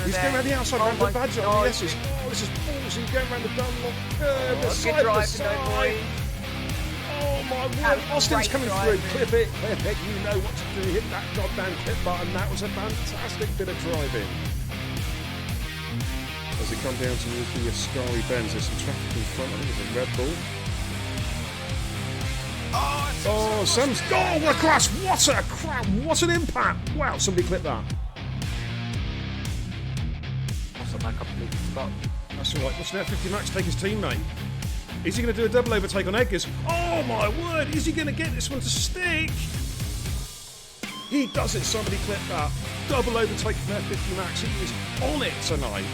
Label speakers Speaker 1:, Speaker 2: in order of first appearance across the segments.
Speaker 1: He's going around the outside, around the badge on the S's. Oh, this is ballsy, going around the Dunlop curve, the side to side. Oh my word, Austin's coming through. Clip it, you know what to do. Hit that goddamn clip button. That was a fantastic bit of driving. As they come down towards the Ascari bends, there's some traffic in front. I think there's a Red Bull. Oh, Sam's. Oh, what a crash! What a crap! What an impact! Wow, somebody clip that.
Speaker 2: I completely forgot.
Speaker 1: That's all right. What's that 50 Max take his teammate? Is he going to do a double overtake on Edgars? Oh my word! Is he going to get this one to stick? He does it. Somebody clip that. Double overtake from that 50 Max. He is on it tonight.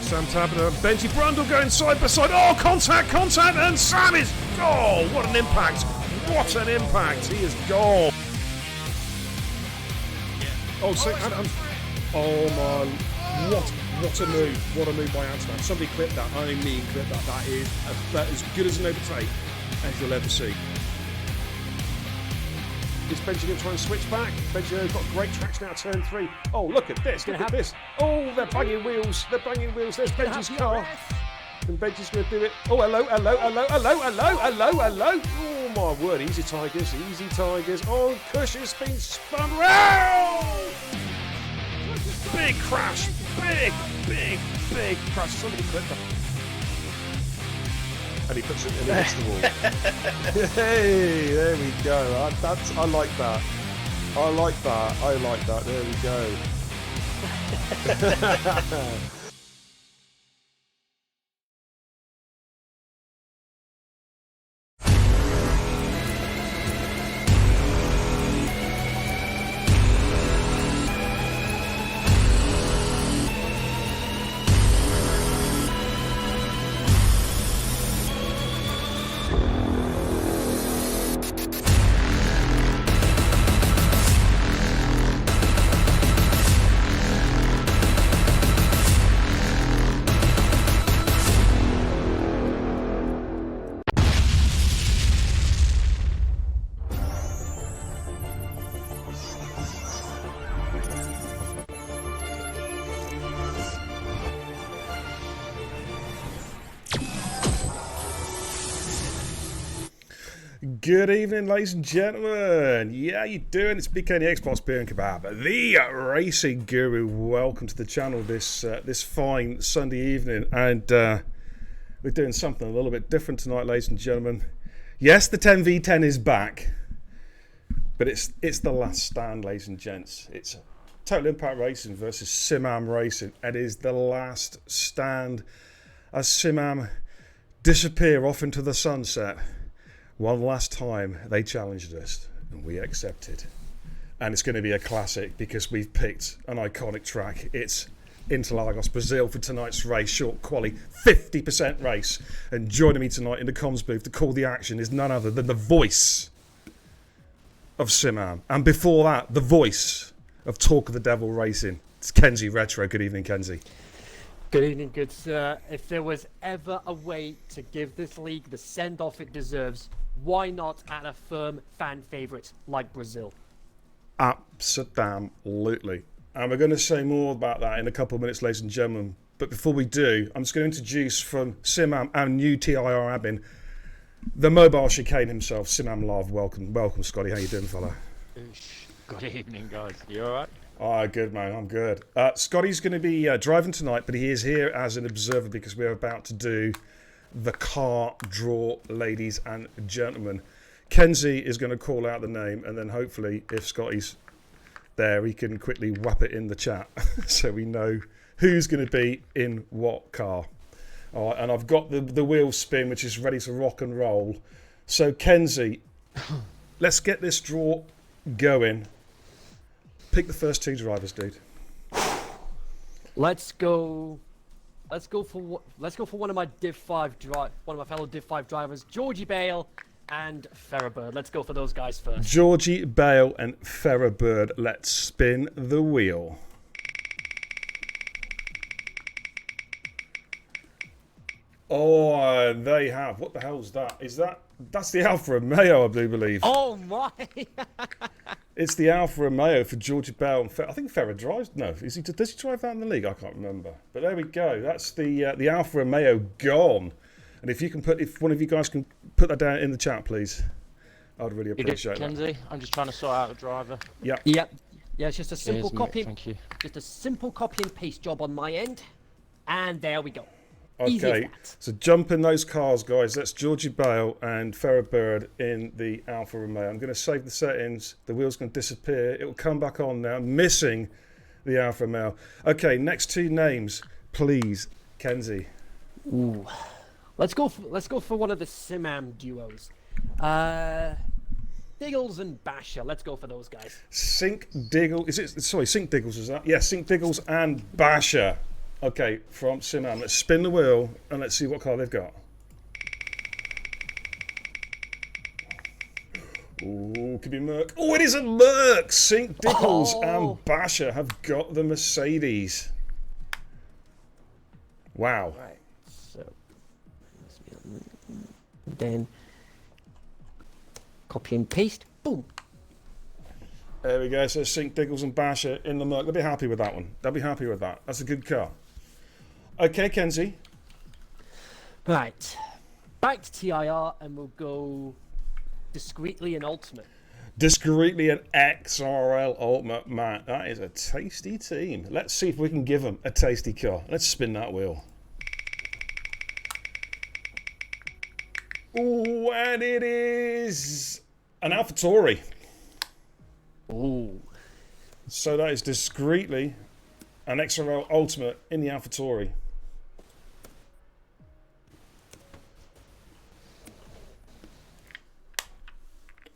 Speaker 1: Sam Tabner and Benji Brundle going side by side. Oh, contact, and Sam is. Oh, what an impact! What an impact! He is gone. Oh, so, oh my! What a move! What a move by Antoine. Somebody clip that. I mean, clip that. That is about as good as an overtake as you'll ever see. Is Benji going to try and switch back? Benji's got great traction out of turn 3. Oh, look at this! Look at this! Oh, they're banging wheels! They're banging wheels! There's Benji's car. And Benji's going to do it. Oh, hello! Oh my word! Easy Tigers! Easy Tigers! Oh, Kush has been spun round! Big crash! Big crash! Somebody clipped that. And he puts it in against the wall.
Speaker 3: Hey, there we go. I like that. I like that. There we go.
Speaker 1: Good evening, ladies and gentlemen. Yeah, how you doing? It's BK the Xbox Beer and Kebab, the racing guru. Welcome to the channel this fine Sunday evening, and we're doing something a little bit different tonight, ladies and gentlemen. Yes, the 10v10 is back, but it's the last stand, ladies and gents. It's Total Impact Racing versus SimAM Racing. It is the last stand as SimAM disappear off into the sunset. One last time they challenged us and we accepted. And it's going to be a classic because we've picked an iconic track. It's Interlagos, Brazil for tonight's race, short quali, 50% race. And joining me tonight in the comms booth to call the action is none other than the voice of SimAM. And before that, the voice of Talk of the Devil Racing. It's Kenzie Retro. Good evening, Kenzie.
Speaker 4: Good evening, good sir. If there was ever a way to give this league the send-off it deserves, why not at a firm fan favourite like Brazil?
Speaker 1: Absolutely. And we're going to say more about that in a couple of minutes, ladies and gentlemen. But before we do, I'm just going to introduce from SimAM, our new TIR admin, the mobile chicane himself, SimAM Love. Welcome, Scotty. How you doing, fella?
Speaker 2: Good evening, guys. You alright?
Speaker 1: Oh, good, man. I'm good. Scotty's going to be driving tonight, but he is here as an observer because we're about to do the car draw, ladies and gentlemen. Kenzie is going to call out the name, and then hopefully, if Scotty's there, he can quickly whap it in the chat so we know who's going to be in what car. All right, and I've got the wheel spin, which is ready to rock and roll. So, Kenzie, let's get this draw going. Pick the first two drivers, dude.
Speaker 4: Let's go for one of my fellow Div 5 drivers, Georgie Bale and Ferrabird. Let's go for those guys first.
Speaker 1: Georgie Bale and Ferrabird. Let's spin the wheel. Oh, they have. What the hell's that? That's the Alfa Romeo, I do believe.
Speaker 4: Oh my!
Speaker 1: It's the Alfa Romeo for Georgie Bale and I think Ferrer drives. No, does he drive that in the league? I can't remember. But there we go. That's the Alfa Romeo gone. And if one of you guys can put that down in the chat, please, I'd really appreciate that.
Speaker 2: Kenzie, I'm just trying to sort out the driver.
Speaker 1: Yeah.
Speaker 4: Yep. Yeah, it's just a simple
Speaker 2: Cheers,
Speaker 4: copy.
Speaker 2: mate, thank you.
Speaker 4: Just a simple copy and paste job on my end, and there we go. Easy as
Speaker 1: Okay,
Speaker 4: that.
Speaker 1: so jump in those cars, guys. That's Georgie Bale and Ferrabird in the Alfa Romeo. I'm going to save the settings. The wheel's going to disappear. It will come back on now, missing the Alfa Romeo. Okay, next two names, please, Kenzie.
Speaker 4: Ooh. Let's go for one of the SimAM duos. Diggles and Basher. Let's go for those guys.
Speaker 1: Sink Diggles. Sink Diggles is that? Yeah, Sink Diggles and Basher. Okay, from SimAM. Let's spin the wheel and let's see what car they've got. Ooh, could be Merc. Oh, it is a Merc! Sink Diggles and Basher have got the Mercedes. Wow.
Speaker 4: Right. So then copy and paste. Boom.
Speaker 1: There we go. So Sink Diggles and Basher in the Merc. They'll be happy with that one. They'll be happy with that. That's a good car. Okay, Kenzie.
Speaker 4: Right. Back to TIR, and we'll go discreetly and ultimate.
Speaker 1: Discreetly an XRL Ultimate, Matt. That is a tasty team. Let's see if we can give them a tasty car. Let's spin that wheel. Ooh, and it is an AlphaTauri.
Speaker 4: Ooh.
Speaker 1: So that is discreetly an XRL Ultimate in the AlphaTauri.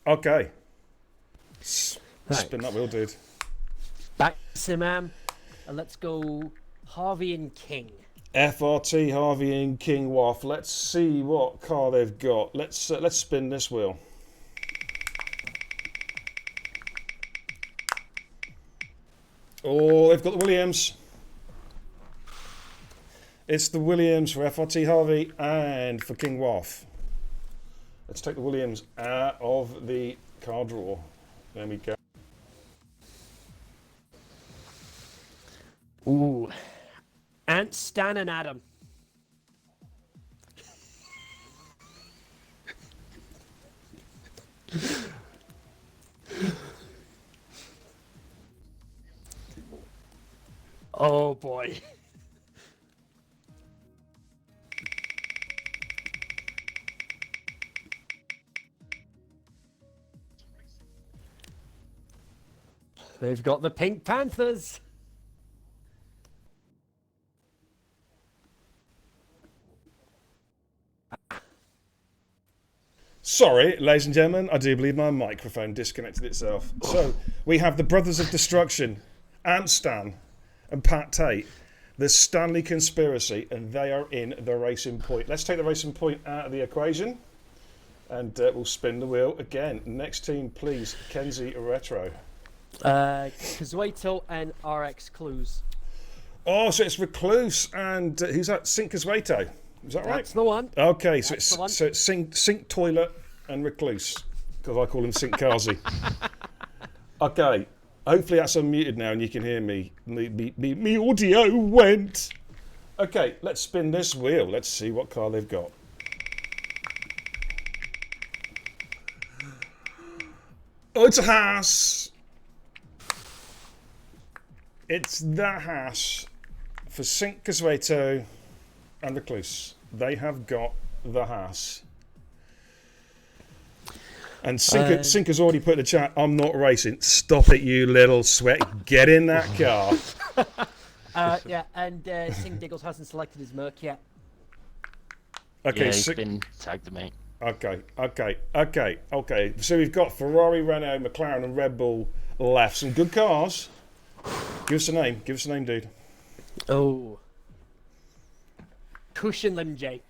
Speaker 1: Okay. Spin that wheel, dude.
Speaker 4: Back to SimAM, and let's go Harvey and King.
Speaker 1: FRT, Harvey and King Waff. Let's see what car they've got. Let's spin this wheel. Oh, they've got the Williams. It's the Williams for FRT Harvey and for King Waff. Let's take the Williams out of the car draw. There we go.
Speaker 4: Ooh. Ant, Stan, and Adam. Oh boy. They've got the Pink Panthers.
Speaker 1: Sorry, ladies and gentlemen, I do believe my microphone disconnected itself. So, we have the Brothers of Destruction, Ant Stan and Pat Tate, the Stanley Conspiracy, and they are in the Racing Point. Let's take the Racing Point out of the equation, and we'll spin the wheel again. Next team, please, Kenzie Retro.
Speaker 4: Kazueto and RX Clues.
Speaker 1: Oh, so it's Recluse and who's that? Sink Kazueto. Is that right?
Speaker 4: That's the one.
Speaker 1: Okay, so
Speaker 4: That's the one.
Speaker 1: it's Sink Toilet and Recluse, because I call him Sink Kazi. Okay, hopefully that's unmuted now and you can hear me. Me audio went. Okay, let's spin this wheel. Let's see what car they've got. Oh, it's a Haas. It's the Haas for Sink Kazueto and Recluse. They have got the Haas. And Sink has already put in the chat, I'm not racing. Stop it, you little sweat. Get in that car.
Speaker 4: Yeah, and Sing Diggles hasn't selected his Merc yet.
Speaker 1: Okay,
Speaker 2: Yeah, he's been tagged to me.
Speaker 1: Okay. So we've got Ferrari, Renault, McLaren and Red Bull left. Some good cars. Give us a name. Give us a name, dude.
Speaker 4: Oh. Cushion Limj.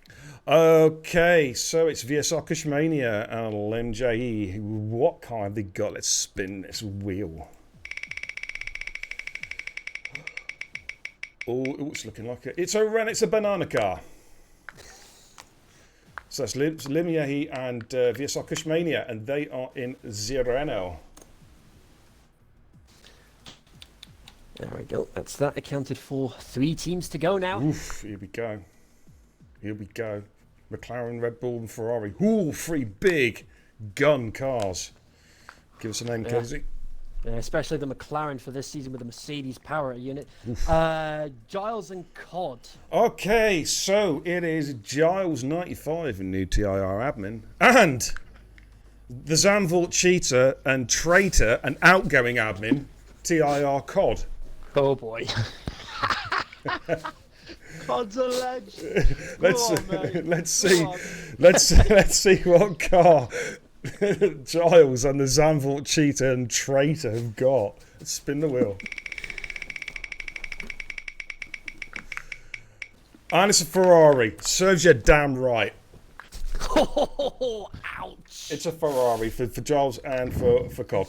Speaker 1: Okay, so it's VSR Kushmania and LMJ. What car have they got? Let's spin this wheel. Oh, it's looking like it's a banana car. So that's Limyahi and VSR Kushmania, and they are in Zirano.
Speaker 4: There we go. That's that accounted for. 3 teams to go now.
Speaker 1: Oof, here we go. McLaren, Red Bull, and Ferrari. Ooh, 3 big gun cars. Give us a name, Cozy.
Speaker 4: Especially the McLaren for this season with the Mercedes power unit. Giles and Cod.
Speaker 1: Okay, so it is Giles 95, a new TIR admin, and the Zandvoort cheater and traitor and outgoing admin, TIR Cod.
Speaker 4: Oh boy.
Speaker 2: Cod's a legend.
Speaker 1: Let's see what car Giles and the Zandvoort cheater and traitor have got. Let's spin the wheel. And it's a Ferrari. Serves you damn right.
Speaker 4: Oh, ouch.
Speaker 1: It's a Ferrari for Giles and for Cod.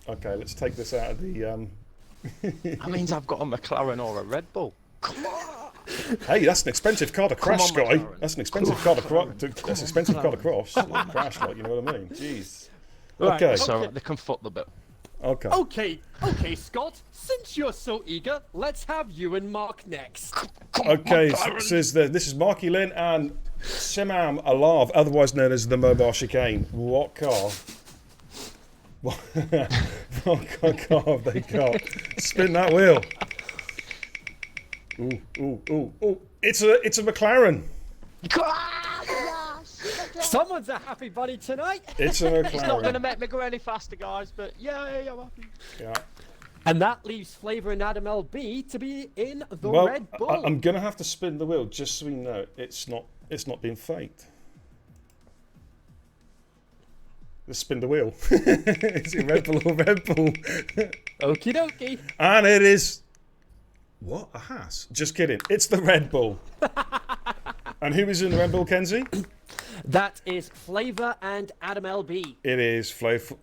Speaker 1: Okay, let's take this out of the...
Speaker 2: That means I've got a McLaren or a Red Bull.
Speaker 1: Hey, that's an expensive car to crash,
Speaker 2: on,
Speaker 1: Scotty.
Speaker 2: McLaren.
Speaker 1: That's an expensive car to crash. That's an expensive car to cross. Crash, like, you know what I mean? Jeez.
Speaker 4: Right,
Speaker 1: Okay.
Speaker 2: So they can foot the bill.
Speaker 1: Okay.
Speaker 4: Okay, Scott. Since you're so eager, let's have you and Mark next.
Speaker 1: Okay. This is Marky Lynn and SimAM Alav, otherwise known as the Mobile Chicane. What car? What car have they got? Spin that wheel. Ooh. It's a McLaren.
Speaker 4: Someone's a happy bunny tonight.
Speaker 1: It's a
Speaker 2: It's not going to
Speaker 1: McLaren.
Speaker 2: make me go any faster, guys, but yeah, I'm happy.
Speaker 1: Yeah.
Speaker 4: And that leaves Flavor and Adam LB to be in the
Speaker 1: Well,
Speaker 4: Red Bull.
Speaker 1: I'm gonna have to spin the wheel just so we know it's not being faked. Let's spin the wheel. Is it Red Bull or Red Bull?
Speaker 4: Okie dokie.
Speaker 1: And it is... What? A Haas? Just kidding. It's the Red Bull. And who is in the Red Bull, Kenzie?
Speaker 4: That is Flavor and Adam LB.
Speaker 1: It is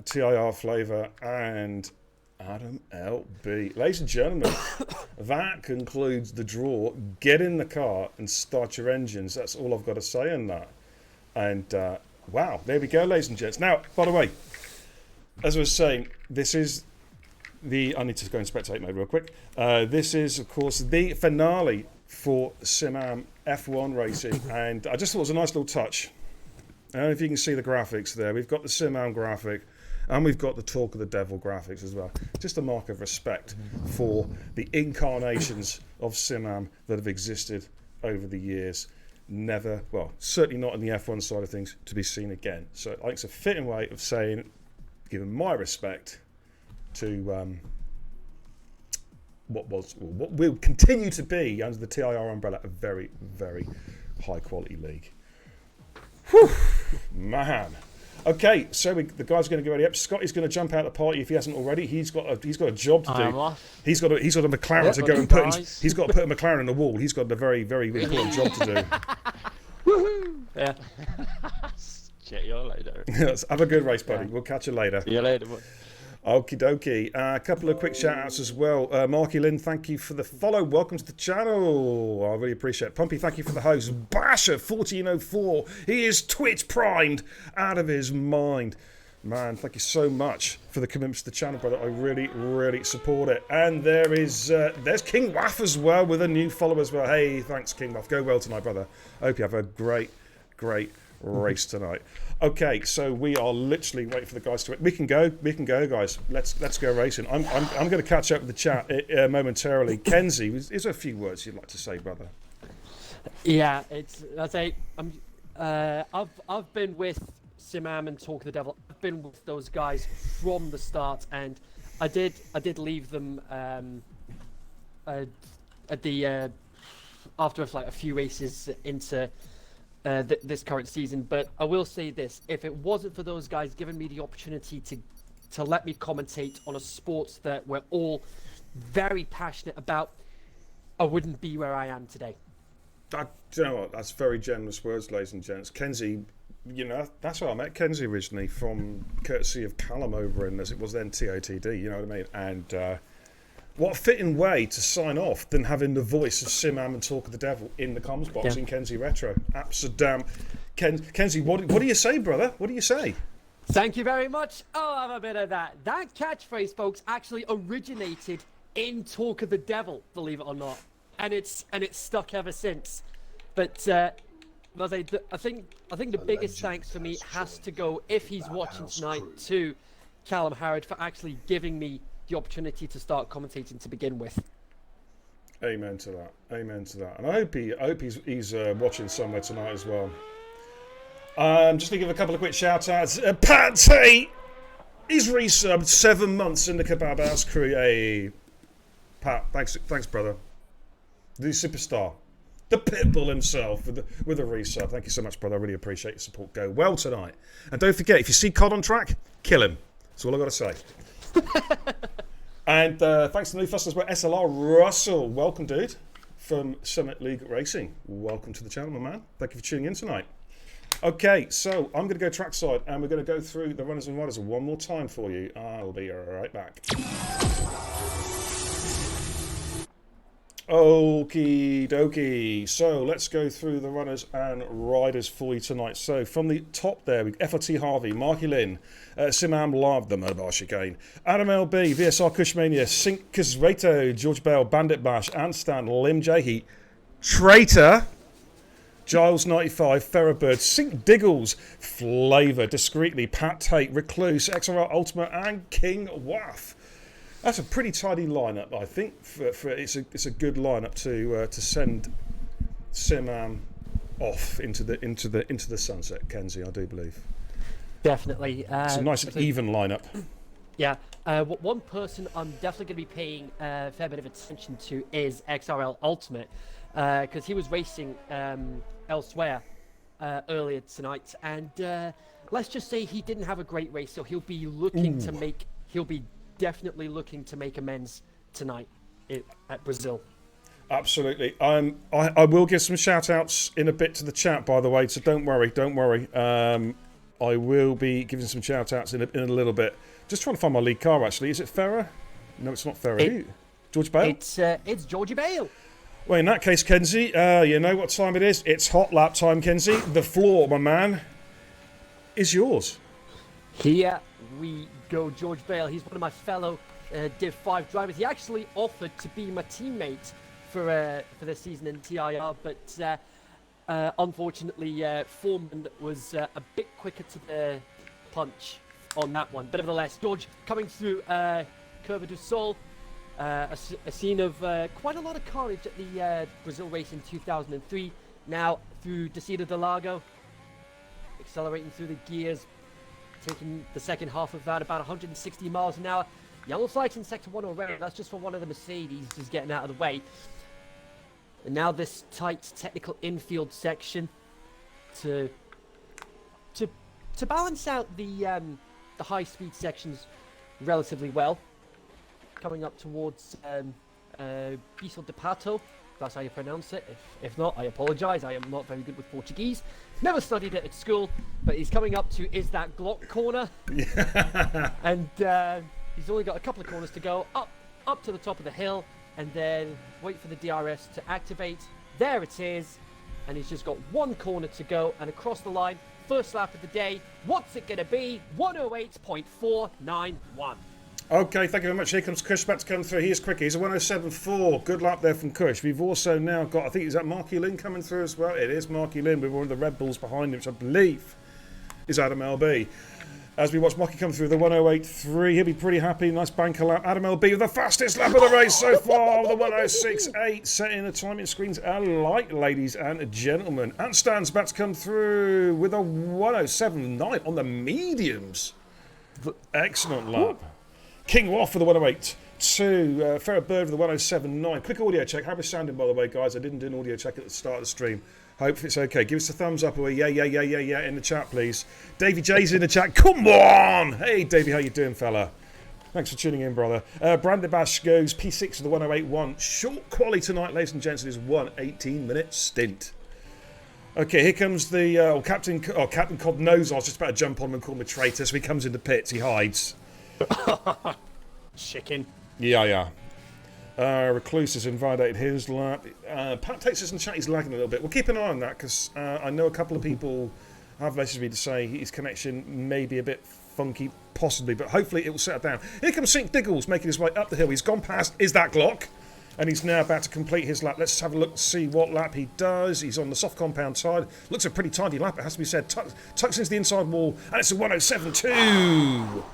Speaker 1: TIR Flavor and Adam LB. Ladies and gentlemen, that concludes the draw. Get in the car and start your engines. That's all I've got to say on that. And wow, there we go, ladies and gents. Now, by the way, as I was saying, this is I need to go in spectate mode real quick. This is, of course, the finale for SimAM F1 racing, and I just thought it was a nice little touch. I don't know if you can see the graphics there. We've got the SimAM graphic, And we've got the Talk of the Devil graphics as well. Just a mark of respect for the incarnations of SimAM that have existed over the years. Never, well, certainly not in the F1 side of things, to be seen again. So I think it's a fitting way of saying, giving my respect to what will continue to be, under the TIR umbrella, a very, very high quality league. Whew, man. Okay, so the guy's going to go ready up. Scotty's going to jump out of the party if he hasn't already. He's got a job to do. He's got a McLaren to go and put. He's got to put a McLaren in the wall. He's got a very, very important job to do.
Speaker 4: Woohoo! Yeah.
Speaker 2: Shit, you later.
Speaker 1: Have a good race, buddy. We'll catch you later.
Speaker 2: See you later.
Speaker 1: Okie dokie. A couple of quick shout outs as well. Marky Lynn, thank you for the follow. Welcome to the channel. I really appreciate it. Pumpy, thank you for the host. Basher 1404. He is Twitch primed out of his mind. Man, thank you so much for the commitment to the channel, brother. I really, really support it. And there's King Waff as well with a new follower as well. Hey, thanks, King Waff. Go well tonight, brother. I hope you have a great, great race tonight. Okay, so we are literally waiting for the guys to. We can go, guys. Let's go racing. I'm going to catch up with the chat momentarily. Kenzie, is there a few words you'd like to say, brother?
Speaker 4: Yeah, I've been with SimAM and Talk of the Devil. I've been with those guys from the start, and I did leave them at the after like a few races into this current season. But I will say this: if it wasn't for those guys giving me the opportunity to let me commentate on a sport that we're all very passionate about, I wouldn't be where I am today.
Speaker 1: Do you know what? That's very generous words, ladies and gents. Kenzie, you know, that's how I met Kenzie originally, from courtesy of Callum over in, as it was then, TOTD, you know what I mean? And what a fitting way to sign off than having the voice of SimAM and Talk of the Devil in the comms box in Kenzie Retro. Absolute Kenzie, what do you say, brother? What do you say?
Speaker 4: Thank you very much. I'll have a bit of that. That catchphrase, folks, actually originated in Talk of the Devil, believe it or not. And it's stuck ever since. But I think the biggest thanks for me has to go, if he's watching tonight, to Callum Harrod for actually giving me the opportunity to start commentating to begin with.
Speaker 1: Amen to that. Amen to that. And I hope he's watching somewhere tonight as well. Just to give a couple of quick shout outs. Pat Tate, he's resubbed 7 months in the Kebab House crew. Hey, Pat, thanks, brother. The superstar, the pitbull himself, with a resub. Thank you so much, brother. I really appreciate your support. Go well tonight. And don't forget, if you see Cod on track, kill him. That's all I got to say. And thanks to the new fuss as well, SLR Russell. Welcome, dude, from Summit League Racing. Welcome to the channel, my man. Thank you for tuning in tonight. Okay, so I'm going to go trackside, and we're going to go through the runners and riders one more time for you. I'll be right back. Okie dokie. So let's go through the runners and riders for you tonight. So from the top there, we've FRT Harvey, Marky Lynn, SimAM Live, the Mobile Chicane, Adam LB, VSR Kushmania, Sinkus Reto, George Bell, Bandit Bash, Anstan, Lim Jahi, Traitor, Giles 95, Ferrobird, Sink Diggles, Flavour, Discreetly, Pat Tate, Recluse, XRL Ultimate, and King Waff. That's a pretty tidy lineup, I think. It's a good lineup to send SimAM off into the sunset, Kenzie. I do believe.
Speaker 4: Definitely.
Speaker 1: It's a nice and even lineup.
Speaker 4: Yeah. One person I'm definitely going to be paying a fair bit of attention to is XRL Ultimate, because he was racing elsewhere earlier tonight, and let's just say he didn't have a great race, so he'll be looking to make. He'll be definitely looking to make amends tonight at Brazil.
Speaker 1: Absolutely. I will give some shout outs in a bit to the chat, by the way, so don't worry. I will be giving some shout outs in a little bit. Just trying to find my lead car, actually. Is it Ferrer? No, it's not Ferrer. George Bale?
Speaker 4: It's Georgie Bale.
Speaker 1: Well, in that case, Kenzie, you know what time it is. It's hot lap time, Kenzie. The floor, my man, is yours.
Speaker 4: Here we go, George Bale. He's one of my fellow Div 5 drivers. He actually offered to be my teammate for this season in TIR, but unfortunately, Foreman was a bit quicker to the punch on that one. But nevertheless, George coming through Curva do Sol, a scene of quite a lot of carnage at the Brazil race in 2003. Now through Descida do Lago, accelerating through the gears, taking the second half of that about 160 miles an hour. Yellow flags in sector 1 already. That's just for one of the Mercedes just getting out of the way. And now this tight technical infield section to balance out the high-speed sections relatively well. Coming up towards Biso de Pato, if that's how you pronounce it. If not, I apologise. I am not very good with Portuguese. Never studied it at school, but he's coming up to Is That Glock corner. And he's only got a couple of corners to go, up to the top of the hill, and then wait for the DRS to activate. There it is, and he's just got one corner to go, and across the line, first lap of the day. What's it going to be? 108.491.
Speaker 1: Okay, thank you very much. Here comes Kush about to come through. He is quick. He's a 107.4. Good luck there from Kush. We've also now got, I think, is that Marky Lynn coming through as well? It is Marky Lynn with one of the Red Bulls behind him, which I believe is Adam LB. As we watch Marky come through the 108.3, he'll be pretty happy. Nice banker lap. Adam LB with the fastest lap of the race so far. The 106.8, setting the timing screens alight, ladies and gentlemen. Ant Stan's about to come through with a 107.9 on the mediums. Excellent lap. King Woff for the 108.2. Ferret Bird for the 107.9. Quick audio check. How are we sounding, by the way, guys? I didn't do an audio check at the start of the stream. Hope it's okay. Give us a thumbs up or a yeah in the chat, please. Davey J's in the chat. Come on! Hey, Davey, how you doing, fella? Thanks for tuning in, brother. Brandon Bash goes P6 to the 108.1. Short quality tonight, ladies and gents. It is 18-minute stint. Okay, here comes the Captain Cobb knows I was just about to jump on him and call him a traitor, so he comes in the pits. He hides.
Speaker 4: Chicken.
Speaker 1: Yeah. Recluse has invalidated his lap. Pat takes us in the chat, he's lagging a little bit. We'll keep an eye on that because I know a couple of people have messaged me to say his connection may be a bit funky, possibly, but hopefully it will settle down. Here comes Sink Diggles making his way up the hill. He's gone past Is That Glock? And he's now about to complete his lap. Let's have a look and see what lap he does. He's on the soft compound side. Looks a pretty tidy lap, it has to be said. Tucks into the inside wall, and it's a 107.2.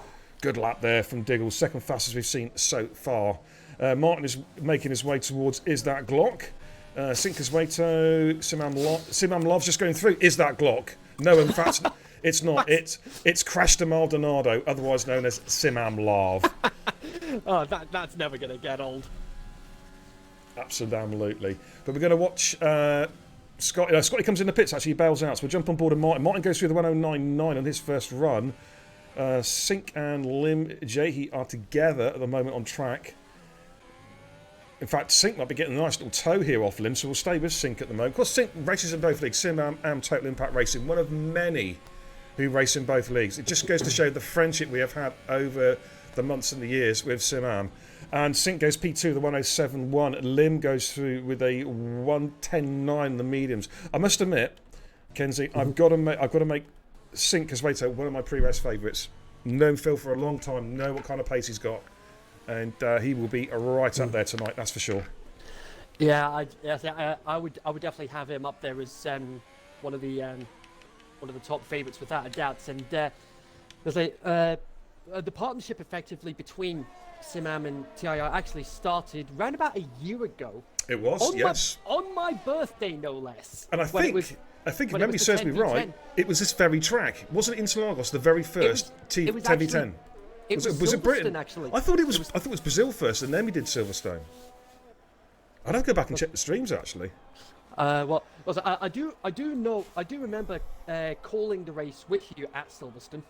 Speaker 1: Good lap there from Diggles. Second fastest we've seen so far. Martin is making his way towards Is That Glock. Sinker's way to SimAM Love's just going through Is That Glock. No, in fact, it's not. It's Crash to Maldonado, otherwise known as SimAM Love.
Speaker 4: Oh, that's never going to get old.
Speaker 1: Absolutely. But we're going to watch Scotty. Scotty comes in the pits, actually. He bails out. So we'll jump on board and Martin. Martin goes through the 109.9 on his first run. Sink and Lim Jahi are together at the moment on track. In fact, Sink might be getting a nice little tow here off Lim, so we'll stay with Sink at the moment. Of course, Sink races in both leagues. SimAM and Total Impact Racing, one of many who race in both leagues. It just goes to show the friendship we have had over the months and the years with SimAM. And Sink goes P2, the 107.1. Lim goes through with a 110.9, the mediums. I must admit, Kenzie, I've got to make Sink Casveto one of my pre-race favourites. Known Phil for a long time, know what kind of pace he's got. And he will be right up there tonight, that's for sure.
Speaker 4: Yeah, I would definitely have him up there as one of the top favourites without a doubt. And the partnership effectively between SimAM and TIR actually started around about a year ago.
Speaker 1: It was, yes.
Speaker 4: On my birthday, no less.
Speaker 1: And I think if memory serves me right, it was this very track. Wasn't it Interlagos, the very first 10v10?
Speaker 4: Was
Speaker 1: it Britain?
Speaker 4: Actually.
Speaker 1: I thought it was Brazil first, and then we did Silverstone. I'd have to go back and check the streams actually.
Speaker 4: I do remember calling the race with you at Silverstone.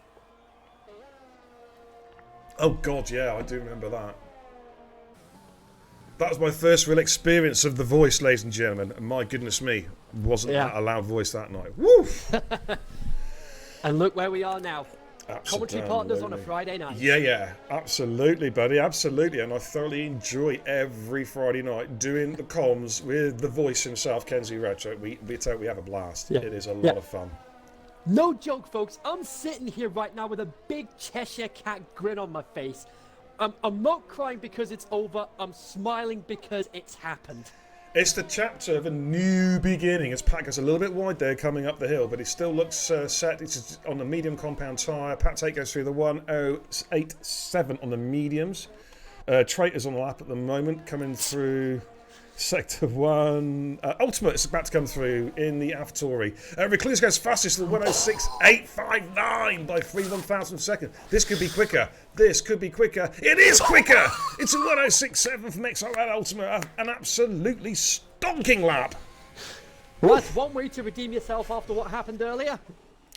Speaker 1: Oh God, yeah, I do remember that. That was my first real experience of the voice, ladies and gentlemen. And my goodness me, wasn't that a loud voice that night? Woo!
Speaker 4: And look where we are now.
Speaker 1: Absolutely.
Speaker 4: Commentary partners on a Friday night.
Speaker 1: Yeah, absolutely, buddy, absolutely. And I thoroughly enjoy every Friday night doing the comms with the voice himself, Kenzie Retro. We have a blast. Yeah. It is a lot of fun.
Speaker 4: No joke, folks. I'm sitting here right now with a big Cheshire Cat grin on my face. I'm not crying because it's over. I'm smiling because it's happened.
Speaker 1: It's the chapter of a new beginning. As Pat goes a little bit wide there coming up the hill, but he still looks set. It's on the medium compound tyre. Pat Tate goes through the 1087 on the mediums. Traitors on the lap at the moment, coming through Sector 1. Ultimate is about to come through in the AlphaTauri. Recluse goes fastest to the 106.859 by 3/1000 seconds. This could be quicker. This could be quicker. It is quicker! It's a 106.7 from XRL Ultimate. An absolutely stonking lap.
Speaker 4: That's one way to redeem yourself after what happened earlier.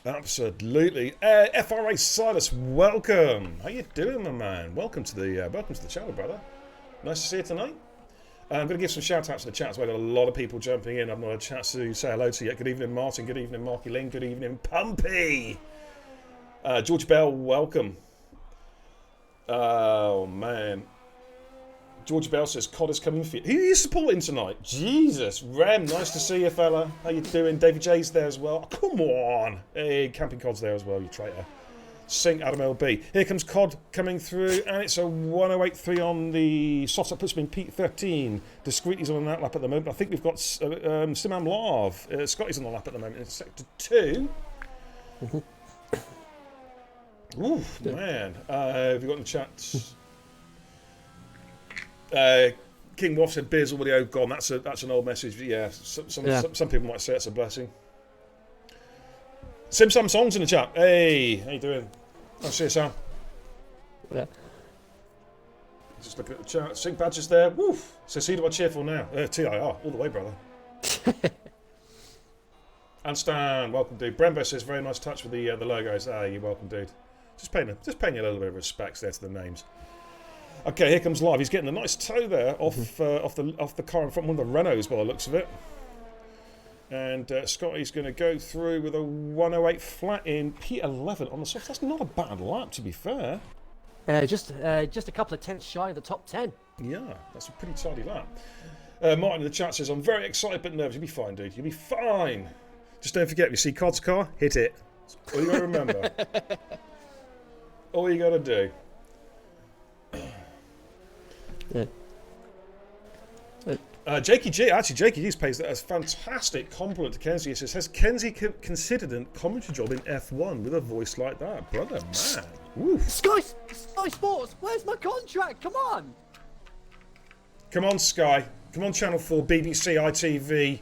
Speaker 1: Absolutely. FRA Silas, welcome. How you doing, my man? Welcome to the channel, brother. Nice to see you tonight. I'm going to give some shout-outs to the chat as well. Got a lot of people jumping in. I've not had a chance to say hello to you yet. Good evening, Martin. Good evening, Marky Lane. Good evening, Pumpy. George Bell, welcome. Oh, man. George Bell says, COD is coming for you. Who are you supporting tonight? Jesus. Rem, nice to see you, fella. How you doing? David J's there as well. Oh, come on. Hey, Camping COD's there as well, you traitor. Sync Adam LB. Here comes COD coming through, and it's a 108.3 on the soft. That puts me in P13. Discreetly's on that lap at the moment. I think we've got SimAM Lav. Scotty's on the lap at the moment in Sector 2. Ooh, man. Have you got in the chat? King Wolf said beer's already gone. That's an old message. Yeah, some people might say it's a blessing. SimSam Songs in the chat. Hey, how you doing? Nice to see you, Sam.
Speaker 4: Yeah.
Speaker 1: Just looking at the chat. Sync Badger's there. Woof. Says, who do I cheer for now? TIR. All the way, brother. And Stan, welcome, dude. Brembo says, very nice touch with the logos. You're welcome, dude. Just paying you a little bit of respects there to the names. Okay, here comes Live. He's getting a nice toe there off the car in front, one of the Renaults by the looks of it. And Scotty's going to go through with a 108 flat in P11 on the soft. That's not a bad lap, to be fair.
Speaker 4: Just a couple of tenths shy of the top 10.
Speaker 1: Yeah, that's a pretty tidy lap. Martin in the chat says, I'm very excited but nervous. You'll be fine, dude. You'll be fine. Just don't forget, if you see COD's car, hit it. That's all you got to remember. All you got to do.
Speaker 4: Yeah.
Speaker 1: Jakey G, actually Jakey G pays a fantastic compliment to Kenzie. He says, has Kenzie considered a commentary job in F1 with a voice like that? Brother, man. Woof.
Speaker 4: Sky Sports, where's my contract? Come on.
Speaker 1: Come on, Sky. Come on, Channel 4, BBC, ITV,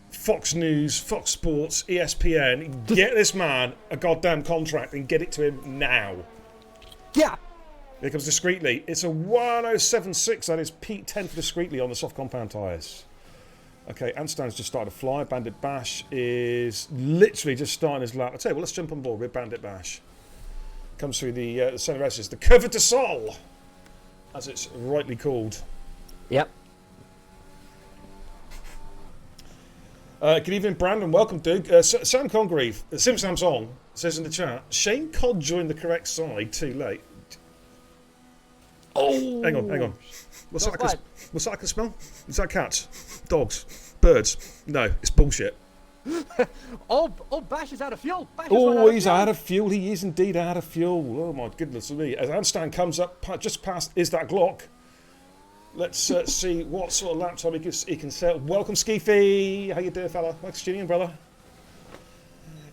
Speaker 1: Fox News, Fox Sports, ESPN. Get this man a goddamn contract and get it to him now.
Speaker 4: Yeah.
Speaker 1: Here comes Discreetly. It's a 107.6. That is P10 for Discreetly on the soft compound tyres. Okay, Anstan's just started to fly. Bandit Bash is literally just starting his lap. I tell you what, let's jump on board with Bandit Bash. Comes through the centre S's. The Cover de Sol, as it's rightly called.
Speaker 4: Yep.
Speaker 1: Good evening, Brandon. Welcome, dude. Sam Congreve, SimSam Song, says in the chat, Shane Codd joined the correct side too late.
Speaker 4: Oh!
Speaker 1: Hang on. What's that I can smell? Is that cats? Dogs? Birds? No, it's bullshit.
Speaker 4: Oh, Bash is out of fuel.
Speaker 1: He's out of fuel. He is indeed out of fuel. Oh, my goodness me. As Anstan comes up just past Is That Glock, let's see what sort of lap time he can set. Welcome, Skeefy. How you doing, fella? Thanks for tuning in, brother.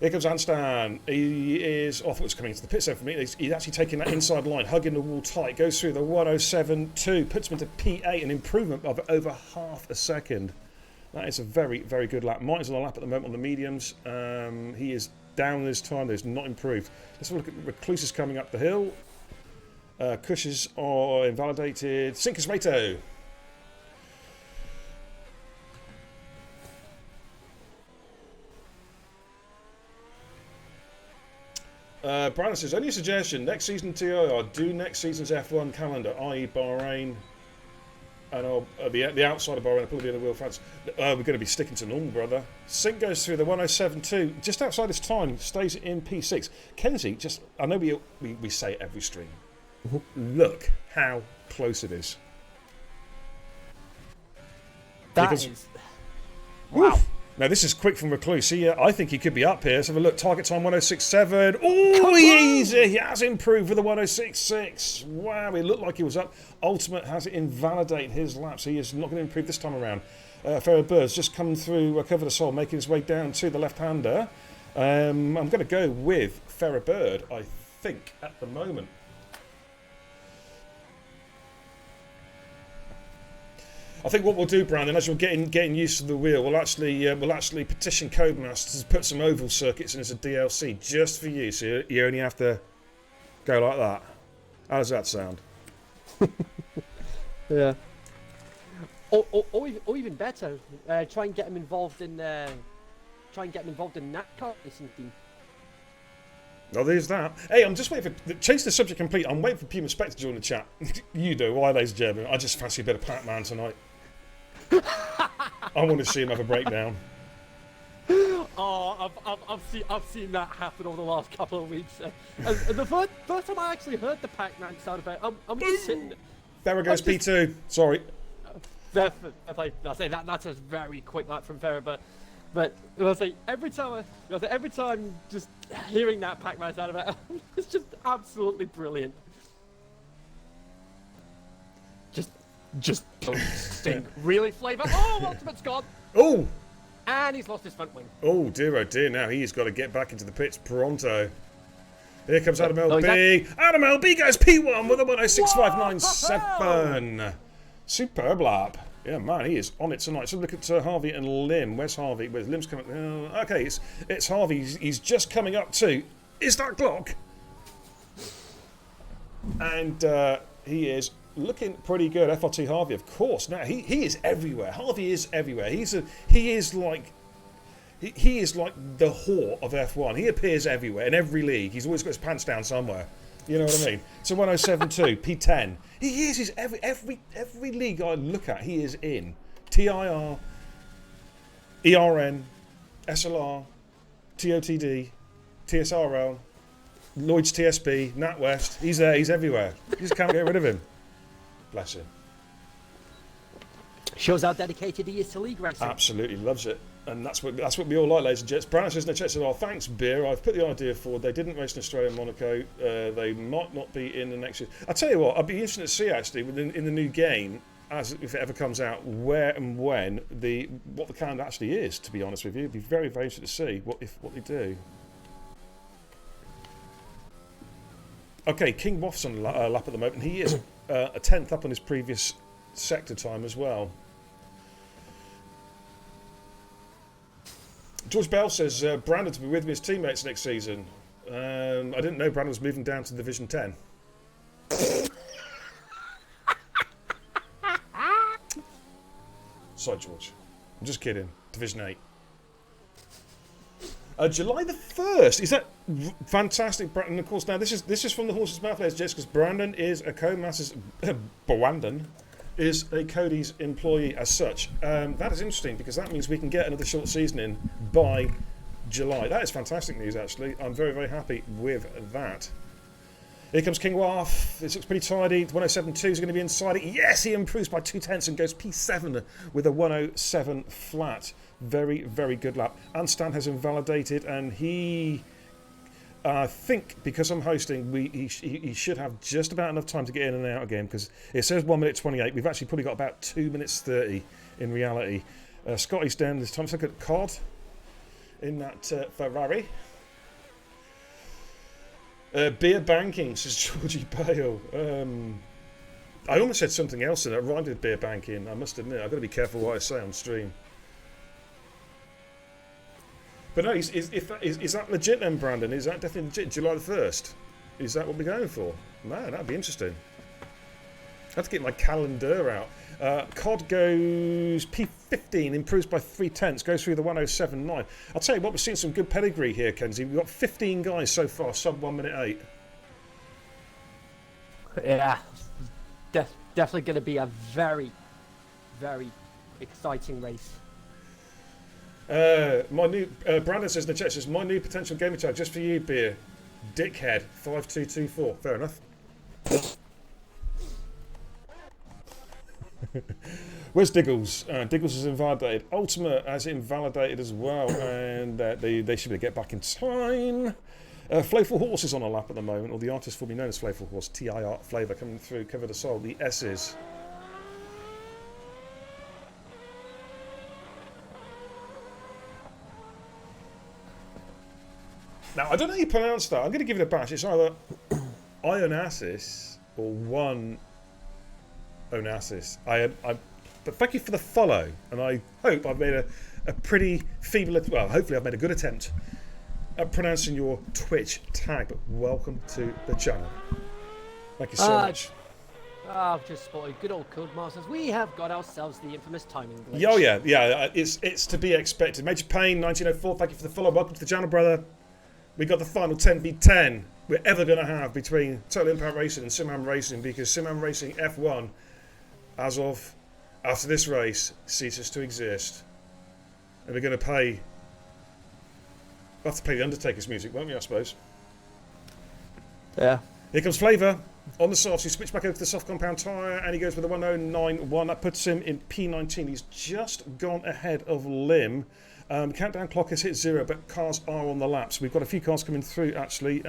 Speaker 1: Here comes Anstan. He is off. It's coming into the pit zone for me. He's actually taking that inside line, hugging the wall tight. Goes through the 107.2, puts him into P8, an improvement of over half a second. That is a very, very good lap. Martin's on the lap at the moment on the mediums. He is down this time. There's not improved. Let's have a look at Recluses coming up the hill. Cushes are invalidated. Sinkers Rato. Brandon says, only a suggestion, next season TIR, do next season's F1 calendar, i.e. Bahrain, and the outside of Bahrain, probably in the Wheel France. We're going to be sticking to normal, brother. Sync goes through the 107.2, just outside this time, stays in P6. Kenzie, I know we say it every stream. Look how close it is.
Speaker 4: That is... Wow.
Speaker 1: Now, this is quick from Recluse. I think he could be up here. Let's have a look. Target time 106.7. Oh, he has improved with a 106.6. Wow, it looked like he was up. Ultimate has invalidated his laps. He is not going to improve this time around. Farrah Bird's just come through Cover the Soul, making his way down to the left-hander. I'm going to go with Farrah Bird, I think, at the moment. I think what we'll do, Brandon, as you're getting used to the wheel, we'll actually petition Codemasters to put some oval circuits in as a DLC just for you. So you only have to go like that. How does that sound?
Speaker 4: Yeah. Or even better, try and get him involved in NASCAR racing team.
Speaker 1: Oh, there's that. Hey, I'm just waiting for... Change the subject complete. I'm waiting for Puma Spectre to join the chat. You do. Why, ladies and gentlemen? I just fancy a bit of Pac-Man tonight. I want to see him have a breakdown.
Speaker 4: Oh, I've seen that happen over the last couple of weeks. And the first time I actually heard the Pac-Man sound effect, I'm just sitting...
Speaker 1: There goes P2. Sorry.
Speaker 4: I say that's a very quick lap from Farrah, but I say every time just hearing that Pac-Man sound effect, it's just absolutely brilliant. Just don't stink. Really flavour. Oh, Ultimate's gone.
Speaker 1: Oh!
Speaker 4: And he's lost his front wing.
Speaker 1: Oh, dear, now he's got to get back into the pits pronto. Here comes Adam LB. Adam LB goes P1 with a 106.597. Superb lap. Yeah, man, he is on it tonight. So look at Harvey and Lim. Where's Harvey? Where's Lim's coming? Okay, it's Harvey. He's just coming up to. Is that Glock? And he is looking pretty good. FRT Harvey, of course. Now he is everywhere. Harvey is everywhere. He is like the whore of F1. He appears everywhere in every league. He's always got his pants down somewhere. You know what I mean? So 107.2, P10. He is. He's every league I look at. He is in TIR, ERN, SLR, TOTD, TSRL, Lloyd's TSB, NatWest. He's there. He's everywhere. You just can't get rid of him. Bless him.
Speaker 4: Shows how dedicated he is to league racing.
Speaker 1: Absolutely loves it, and that's what we all like, ladies and gents. Brandon says in the chat, "Oh, thanks, Beer. I've put the idea forward. They didn't race in Australia and Monaco. They might not be in the next year. I tell you what, I'd be interested to see actually in the new game, as if it ever comes out, where and when what the calendar actually is. To be honest with you, it'd be very, very interesting to see what they do." Okay, King Woff's on lap at the moment, and he is a 10th up on his previous sector time as well. George Bell says Brandon to be with me as teammates next season. I didn't know Brandon was moving down to Division 10. Sorry, George. I'm just kidding. Division 8. July the 1st. Is that fantastic, Brandon? Of course, now this is from the horse's mouth, ladies and gents, because Brandon is a Codemasters. Brandon is a Cody's employee as such. That is interesting because that means we can get another short season in by July. That is fantastic news, actually. I'm very, very happy with that. Here comes King Waff. This looks pretty tidy. 107.2 is going to be inside it. Yes, he improves by 2/10 and goes P7 with a 107 flat. Very, very good lap. And Stan has invalidated, and he... I think because I'm hosting, he should have just about enough time to get in and out again, because it says 1 minute 28. We've actually probably got about 2 minutes 30 in reality. Scotty's down this time. Let's look at Cod in that Ferrari. Beer banking, says Georgie Bale. I almost said something else in it. Rhymed with beer banking. I must admit, I've got to be careful what I say on stream. But no, is that legit then, Brandon? Is that definitely legit? July the 1st? Is that what we're going for? Man, that'd be interesting. I have to get my calendar out. Cod goes P15, improves by 3/10, goes through the 107.9. I'll tell you what, we're seeing some good pedigree here, Kenzie. We've got 15 guys so far, sub 1 minute 8.
Speaker 4: Yeah, definitely going to be a very, very exciting race.
Speaker 1: My new Brandon says in the chat, says my new potential gamer tag just for you, Beer. Dickhead 5224. Fair enough. Where's Diggles? Diggles is invalidated. Ultimate has invalidated as well, and they should be able to get back in time. Flavor Horse is on a lap at the moment, or the artist formerly known as Flavor Horse, TIR Flavor coming through, Cover the Soul, the S's. Now, I don't know how you pronounce that. I'm going to give it a bash. It's either Ionasis or one Onassis. But thank you for the follow, and I hope I've made a pretty feeble, well, hopefully I've made a good attempt at pronouncing your Twitch tag, but welcome to the channel. Thank you so much.
Speaker 4: I've just spotted good old Codemasters. We have got ourselves the infamous timing glitch.
Speaker 1: Oh yeah, it's to be expected. Major Pain, 1904, thank you for the follow. Welcome to the channel, brother. We got the final 10v10 we're ever going to have between Total Impact Racing and SimAM Racing, because SimAM Racing F1, as of after this race, ceases to exist. And we're going to pay... We'll have to play the Undertaker's music, won't we, I suppose?
Speaker 3: Yeah.
Speaker 1: Here comes Flavour on the softs. He switched back over to the soft compound tyre, and he goes with a 1091. That puts him in P19. He's just gone ahead of Lim. Countdown clock has hit 0, but cars are on the laps. We've got a few cars coming through, actually.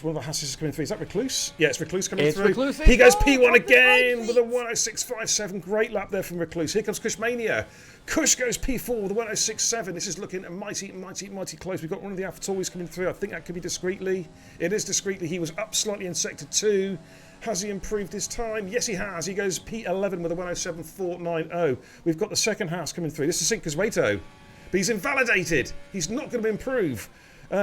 Speaker 1: One of the Hasses is coming through. Is that Recluse? Yeah, it's Recluse coming through.
Speaker 4: Recluse.
Speaker 1: He goes P1 again with a 106.57. Great lap there from Recluse. Here comes Kushmania. Kush goes P4 with a 106.7. This is looking mighty close. We've got one of the AlphaTauris coming through. I think that could be Discreetly. It is Discreetly. He was up slightly in Sector 2. Has he improved his time? Yes, he has. He goes P11 with a 107.490. We've got the second house coming through. This is Sinkaswato. But he's invalidated. He's not going to improve.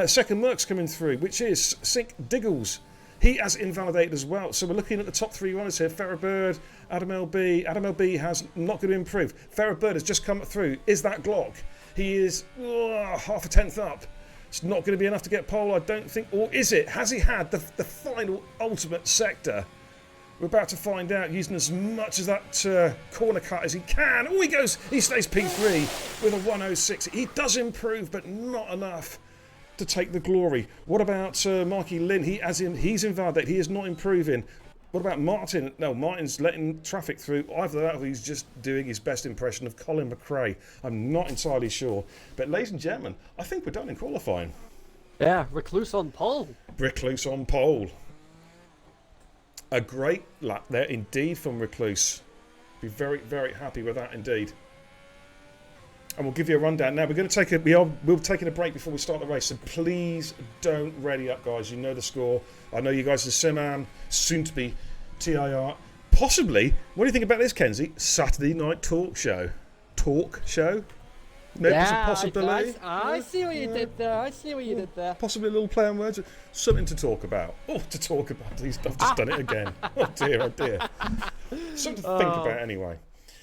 Speaker 1: Second Merc's coming through, which is Sink Diggles. He has invalidated as well. So we're looking at the top three runners here. Farrah Bird, Adam LB. Adam LB has not going to improve. Farrah Bird has just come through. Is that Glock? He is half a tenth up. It's not going to be enough to get pole, I don't think. Or is it? Has he had the final ultimate sector? We're about to find out, using as much of that corner cut as he can. Oh, he stays P3 with a 106. He does improve, but not enough to take the glory. What about Marky Lynn? He's invalidated. He is not improving. What about Martin? No, Martin's letting traffic through. Either that or he's just doing his best impression of Colin McRae. I'm not entirely sure. But ladies and gentlemen, I think we're done in qualifying.
Speaker 4: Yeah, Recluse on pole.
Speaker 1: Recluse on pole. A great lap there indeed from Recluse. Be very, very happy with that indeed. And we'll give you a rundown. Now we're going to take we're taking a break before we start the race, so please don't ready up, guys. You know the score. I know you guys are SimAM, soon to be TIR. Possibly, what do you think about this, Kenzie? Saturday night talk show. Maybe it's a possibility.
Speaker 4: I see what you did there. I see what you did there.
Speaker 1: Possibly a little play on words. Something to talk about. Oh, to talk about. I've just done it again. Oh dear. Something to think about anyway.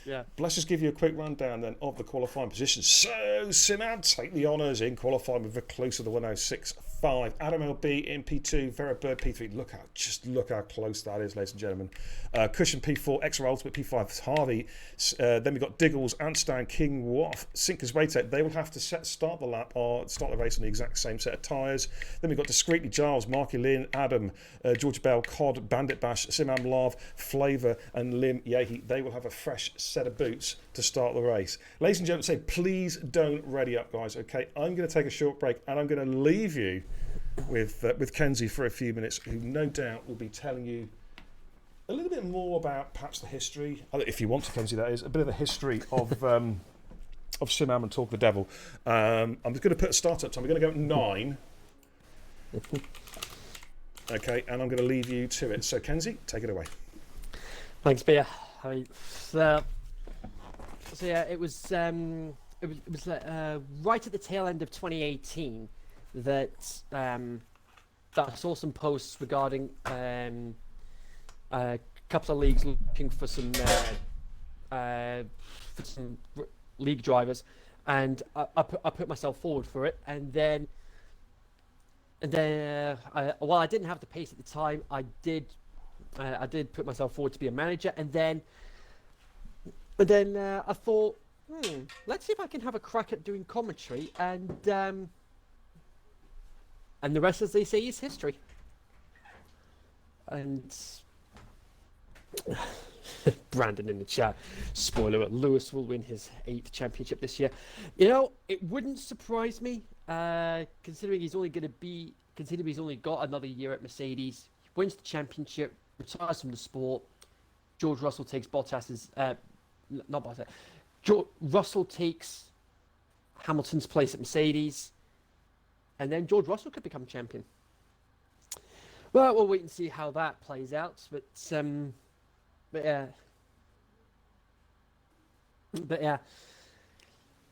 Speaker 4: Yeah.
Speaker 1: Let's just give you a quick rundown then of the qualifying positions. So, SimAM take the honours in qualifying with Recluse of the 106.5. Adam LB in P2, Vera Bird P3. Look how close that is, ladies and gentlemen. Cushion P4, Extra Ultimate P5, Harvey. Then we've got Diggles, Anstein, King, Waff, Sinkers Waytech. They will have to start the lap or start the race on the exact same set of tyres. Then we've got Discreetly, Giles, Marky Lynn, Adam, George Bell, Cod, Bandit Bash, SimAM Lav, Flavour, and Lim Yehi. They will have a fresh set of boots to start the race. Ladies and gentlemen, say please don't ready up, guys. Okay, I'm going to take a short break and I'm going to leave you with Kenzie for a few minutes, who no doubt will be telling you a little bit more about perhaps the history, if you want to, Kenzie, that is, a bit of the history of SimAM and Talk the Devil. I'm just going to put a start-up time. We're going to go at 9. Okay, and I'm going to leave you to it. So, Kenzie, take it away.
Speaker 4: Thanks, Bea. So yeah, it was right at the tail end of 2018 that I saw some posts regarding a couple of leagues looking for some league drivers, and I put myself forward for it, and then while I didn't have the pace at the time, I did put myself forward to be a manager, and then I thought, let's see if I can have a crack at doing commentary, and the rest, as they say, is history. And Brandon in the chat. Spoiler alert, Lewis will win his 8th championship this year. You know, it wouldn't surprise me, considering he's only got another year at Mercedes. He wins the championship, retires from the sport. George Russell takes Bottas's, not Bottas. Russell takes Hamilton's place at Mercedes, and then George Russell could become champion. Well, we'll wait and see how that plays out, but yeah.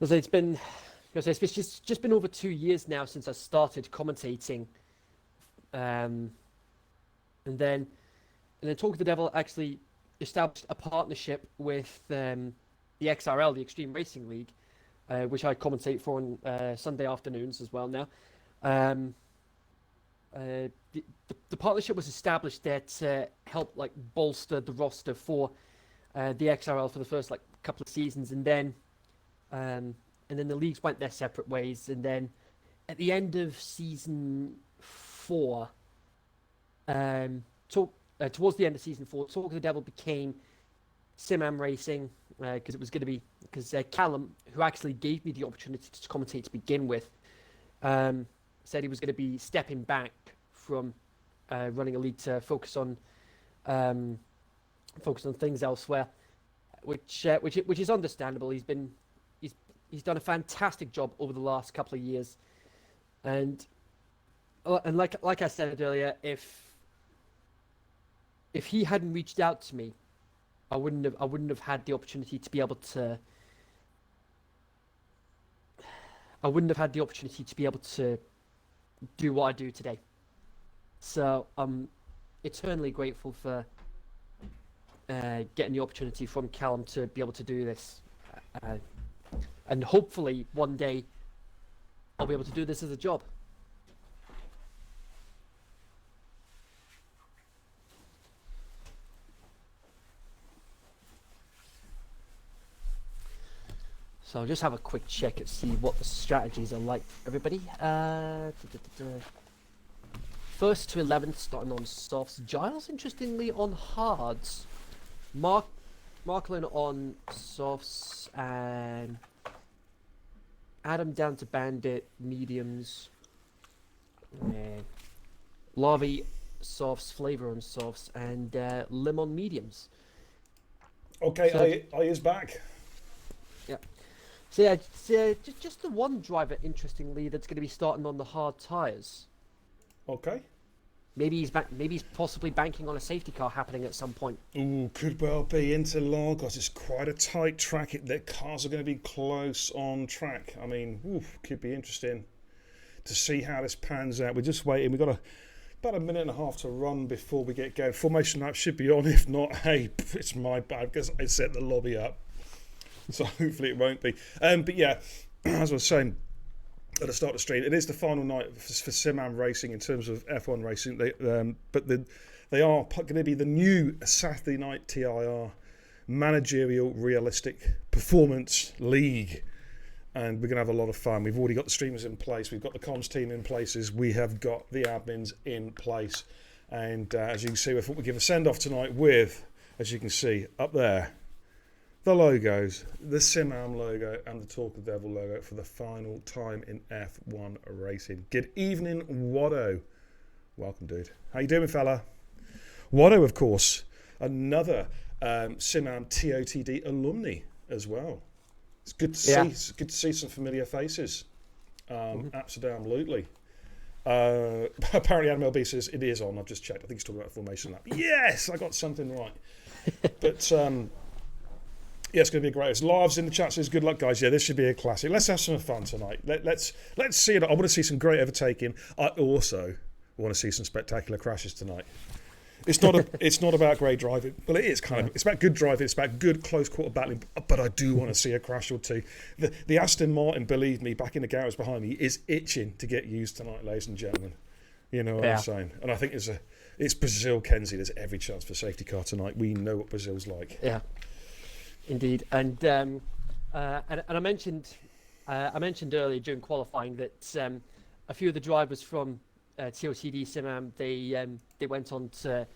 Speaker 4: It's just been over 2 years now since I started commentating, and then Talk of the Devil actually established a partnership with the XRL, the Extreme Racing League, which I commentate for on Sunday afternoons as well now. The partnership was established there to help like bolster the roster for the XRL for the first like couple of seasons, and then the leagues went their separate ways. And then at the end of season 4, towards the end of season 4, Talk of the Devil became SimAM Racing, because it was going to be Callum, who actually gave me the opportunity to commentate to begin with, said he was going to be stepping back from running a league to focus on things elsewhere, which is understandable. He's done a fantastic job over the last couple of years, and like I said earlier, if he hadn't reached out to me, I wouldn't have had the opportunity to be able to. I wouldn't have had the opportunity to be able to do what I do today. So I'm eternally grateful for getting the opportunity from Callum to be able to do this, and hopefully one day I'll be able to do this as a job. So I'll just have a quick check and see what the strategies are like for everybody. First to 11th starting on softs. Giles, interestingly, on hards. Marklin on softs, and Adam down to bandit, mediums. Larvae softs, Flavor on softs, and Lim on mediums.
Speaker 1: Okay,
Speaker 4: So-
Speaker 1: I is back.
Speaker 4: Yeah. So yeah, just the one driver, interestingly, that's going to be starting on the hard tyres.
Speaker 1: Okay.
Speaker 4: Maybe he's possibly banking on a safety car happening at some point.
Speaker 1: Ooh, could well be into Lagos. It's quite a tight track. The cars are going to be close on track. I mean, could be interesting to see how this pans out. We're just waiting. We've got about a minute and a half to run before we get going. Formation lap should be on. If not, hey, it's my bad because I set the lobby up. So hopefully it won't be. But yeah, as I was saying at the start of the stream, it is the final night for SimAM Racing in terms of F1 racing. They are going to be the new Saturday night TIR managerial realistic performance league, and we're going to have a lot of fun. We've already got the streamers in place. We've got the comms team in places. We have got the admins in place, and as you can see, we thought we'd give a send off tonight with, as you can see up there, the logos, the SimAM logo and the Talk of the Devil logo for the final time in F1 racing. Good evening, Watto. Welcome, dude. How you doing, fella? Watto, of course, another SimAM TOTD alumni as well. It's good to see. It's good to see some familiar faces. Absolutely. Apparently, Adam LB says it is on. I've just checked. I think he's talking about formation lap. Yes, I got something right. But yeah, it's going to be great. It's Lives in the chat says, good luck, guys. Yeah, this should be a classic. Let's have some fun tonight. Let's see it. I want to see some great overtaking. I also want to see some spectacular crashes tonight. It's not about great driving. Well, it is kind of. It's about good driving. It's about good close quarter battling. But I do want to see a crash or two. The Aston Martin, believe me, back in the garage behind me, is itching to get used tonight, ladies and gentlemen. You know what I'm saying? And I think it's Brazil, Kenzie. There's every chance for safety car tonight. We know what Brazil's like.
Speaker 4: Yeah. Indeed, and I mentioned earlier during qualifying that a few of the drivers from TOTD SimAM they went on to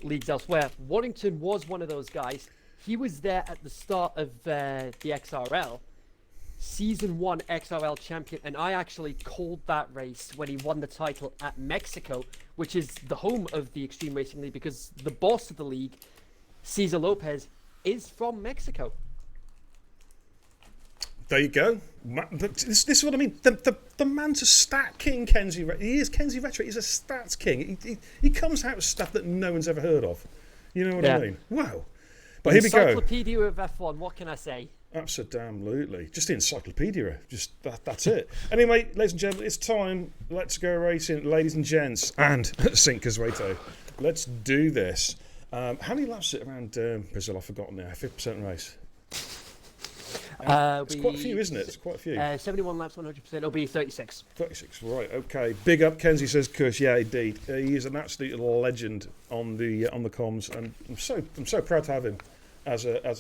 Speaker 4: leagues elsewhere. Waddington was one of those guys. He was there at the start of the XRL, Season 1 XRL champion, and I actually called that race when he won the title at Mexico, which is the home of the Extreme Racing League, because the boss of the league, Cesar Lopez, is from Mexico.
Speaker 1: There you go. This is what I mean. The man's a stat king, Kenzie. He is Kenzie Retro. He's a stats king. He comes out with stuff that no one's ever heard of. You know what I mean? Wow. But here we go.
Speaker 4: Encyclopedia of F1. What can I say?
Speaker 1: Absolutely. Just the encyclopedia. Just that's it. Anyway, ladies and gentlemen, it's time. Let's go racing, ladies and gents, and Sinkers Rato. Let's do this. How many laps is it around Brazil? I've forgotten now. 50% race. It's quite a few, isn't it? It's quite a few.
Speaker 4: 71 laps, 100%. It'll be 36.
Speaker 1: 36, right? Okay. Big up, Kenzie says. Kush, yeah, indeed. He is an absolute legend on the comms, and I'm so proud to have him as one of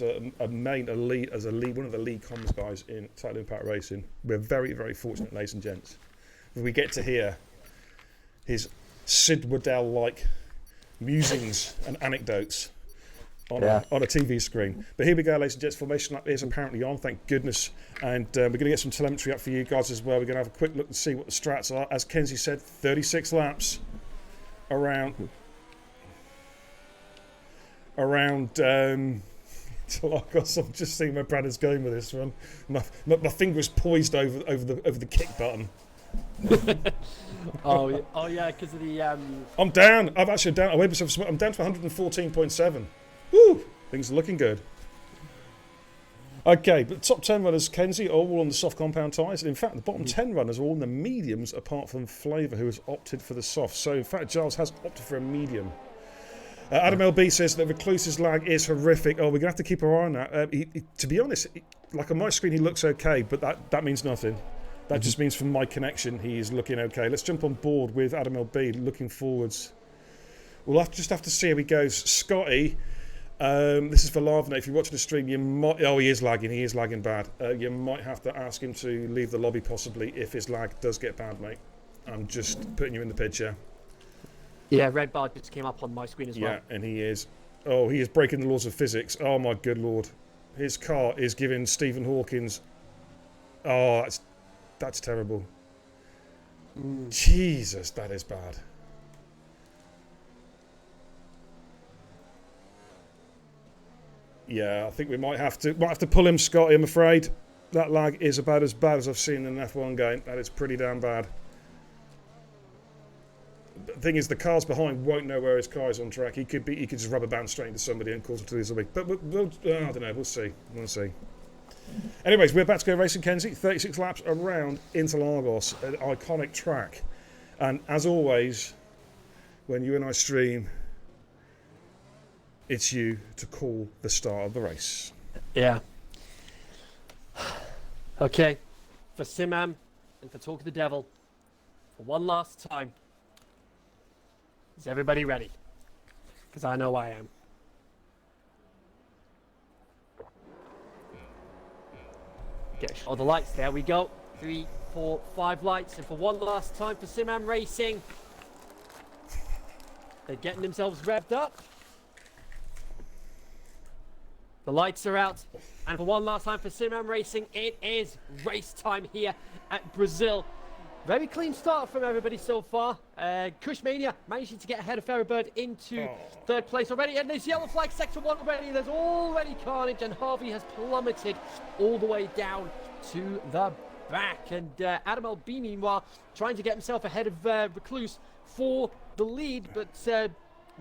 Speaker 1: the lead comms guys in Title Impact Racing. We're very, very fortunate, ladies and gents. We get to hear his Sid Waddell-like musings and anecdotes on a TV screen. But here we go, ladies and gents. Formation lap is apparently on, thank goodness. And we're going to get some telemetry up for you guys as well. We're going to have a quick look and see what the strats are. As Kenzie said, 36 laps around Interlagos. I'm just seeing where Brad is going with this one. My finger is poised over the kick button.
Speaker 4: oh yeah, because of the.
Speaker 1: I'm down. I'm actually down. I'm down to 114.7. Woo! Things are looking good. Okay, but top 10 runners, Kenzie, are all on the soft compound tyres. In fact, the bottom 10 runners are all in the mediums, apart from Flavour, who has opted for the soft. So, in fact, Giles has opted for a medium. Adam LB says that Recluse's lag is horrific. Oh, we're going to have to keep our eye on that. To be honest, like on my screen, he looks okay, but that means nothing. That just means from my connection, he is looking okay. Let's jump on board with Adam LB, looking forwards. We'll just have to see how he goes. Scotty, this is for Lavna. If you're watching the stream, you might... Oh, he is lagging bad. You might have to ask him to leave the lobby, possibly, if his lag does get bad, mate. I'm just putting you in the picture.
Speaker 4: Yeah, red bar just came up on my screen as well.
Speaker 1: Yeah, and he is breaking the laws of physics. Oh, my good Lord. His car is giving Stephen Hawkins... Oh, that's terrible. Jesus, that is bad. Yeah, I think we might have to pull him, Scotty, I'm afraid. That lag is about as bad as I've seen in an F1 game. That is pretty damn bad. The thing is, the cars behind won't know where his car is on track. He could just rubber band straight into somebody and cause him to lose a week. But we'll I don't know. We'll see. Anyways, we're about to go racing, Kenzie. 36 laps around Interlagos, an iconic track. And as always, when you and I stream, it's you to call the start of the race.
Speaker 4: Yeah. Okay. For SimAM and for Talk of the Devil, for one last time, is everybody ready? Because I know I am. Get all the lights. There we go. 3, 4, 5 lights. And for one last time for SimAM Racing, they're getting themselves revved up. The lights are out. And for one last time for SimAM Racing, it is race time here at Brazil. Very clean start from everybody so far. Cushmania managing to get ahead of Ferrobird into third place already. And there's yellow flag sector 1 already. There's already carnage. And Harvey has plummeted all the way down to the back. And Adam LB, meanwhile, trying to get himself ahead of Recluse for the lead. But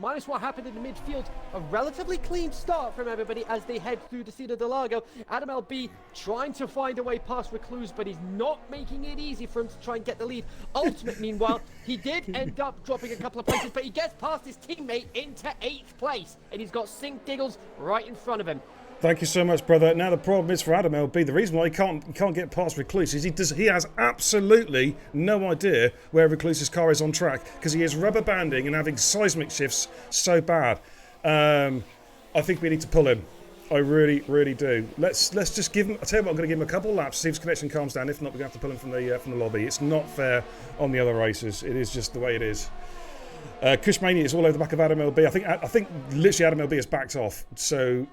Speaker 4: minus what happened in the midfield, a relatively clean start from everybody as they head through the Cida del Lago. Adam LB trying to find a way past Recluse, but he's not making it easy for him to try and get the lead. Ultimate, meanwhile, he did end up dropping a couple of places, but he gets past his teammate into 8th place, and he's got Sink Diggles right in front of him.
Speaker 1: Thank you so much, brother. Now the problem is for Adam LB, the reason why he can't get past Recluse is he has absolutely no idea where Recluse's car is on track, because he is rubber banding and having seismic shifts so bad. I think we need to pull him. I really, really do. Let's just give him. I tell you what, I'm going to give him a couple of laps, see if his connection calms down. If not, we're going to have to pull him from the lobby. It's not fair on the other racers. It is just the way it is. Cushmania is all over the back of Adam LB. I think literally Adam LB has backed off. So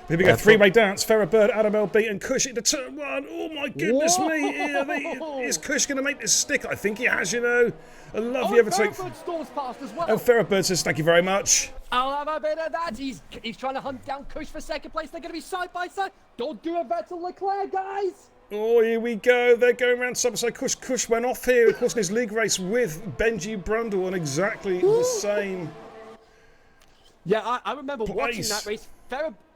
Speaker 1: here we go. Three-way dance. Farrah Bird, Adam LB, and Cush into turn one. Oh my goodness me! Is Cush going to make this stick? I think he has. You know, a lovely overtake.
Speaker 4: Farrah Bird storms past as well.
Speaker 1: And Farrah Bird says, "Thank you very much."
Speaker 4: I'll have a bit of that. He's trying to hunt down Cush for second place. They're going to be side by side. Don't do a Vettel Leclerc, guys.
Speaker 1: Oh, here we go. They're going around side by side. Cush went off here, of course, in his league race with Benji Brundle on exactly the same.
Speaker 4: Yeah, I remember watching that race.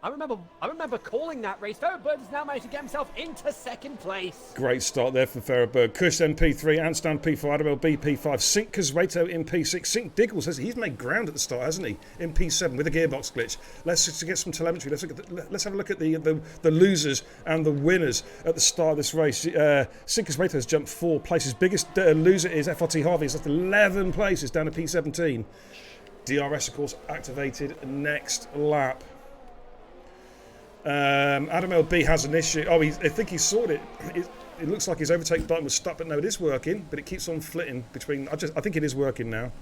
Speaker 4: I remember calling that race. Farrah Bird has now managed to get himself into second place.
Speaker 1: Great start there for Farrah Bird. Cush then P3, Anstan P4, Adam LB P5, Sink Kazreto in P6. Sink Diggles says he's made ground at the start, hasn't he? In P7 with a gearbox glitch. Let's just get some telemetry. Let's have a look at the losers and the winners at the start of this race. Sink Kazreto has jumped 4 places. Biggest loser is FRT Harvey. He's left 11 places down to P17. DRS, of course, activated next lap. Adam LB has an issue. Oh, I think he sorted it. It looks like his overtake button was stuck, but no, it is working. But it keeps on flitting between. I think it is working now.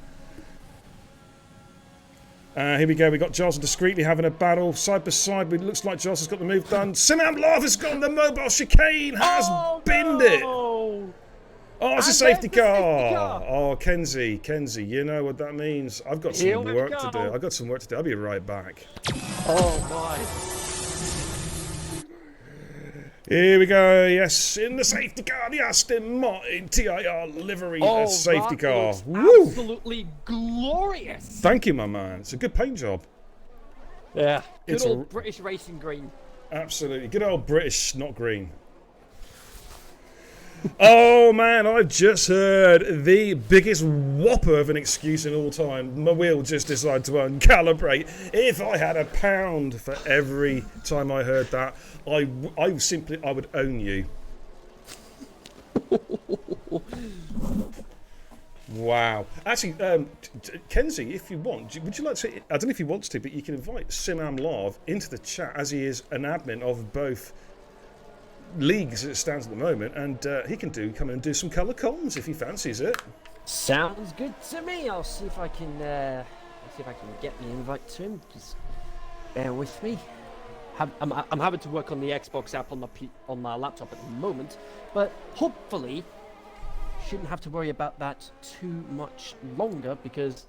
Speaker 1: Here we go. We got Giles and Discreetly having a battle side by side. It looks like Giles has got the move done. SimAM Live has gone. The mobile chicane has binned it. Oh, it's a safety car. Oh, Kenzie, you know what that means. I've got some work to do. I'll be right back.
Speaker 4: Oh my.
Speaker 1: Here we go, yes, in the safety car, the Aston Martin TIR livery safety car.
Speaker 4: Woo! Absolutely glorious.
Speaker 1: Thank you, my man. It's a good paint job.
Speaker 4: Yeah, good old British racing green.
Speaker 1: Absolutely, good old British, not green. Oh man, I've just heard the biggest whopper of an excuse in all time. My wheel just decided to uncalibrate. If I had £1 for every time I heard that, I would own you. Wow. Actually, Kenzie, if you want, would you like to? I don't know if he wants to, but you can invite SimAM Live into the chat, as he is an admin of both leagues as it stands at the moment, and he can come in and do some colour comms if he fancies it.
Speaker 4: Sounds good to me. I'll see if I can get the invite to him. Just bear with me. I'm having to work on the Xbox app on my laptop at the moment, but hopefully shouldn't have to worry about that too much longer because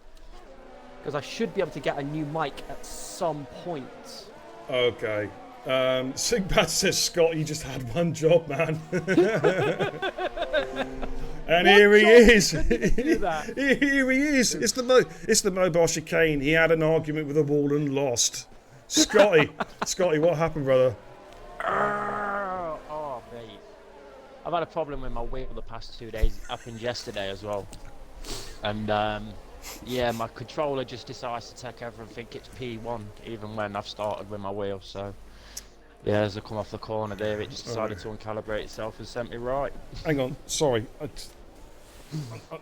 Speaker 4: I should be able to get a new mic at some point.
Speaker 1: Okay. Sigbat says, Scott, you just had one job, man. And here he is. Here he is. It's the mobile chicane. He had an argument with a wall and lost. Scotty, what happened, brother?
Speaker 2: Oh, mate. I've had a problem with my wheel the past 2 days. It happened yesterday as well. And yeah, my controller just decides to take over and think it's P1, even when I've started with my wheel. So yeah, as I come off the corner there, it just decided to uncalibrate itself and sent me right.
Speaker 1: Hang on, sorry.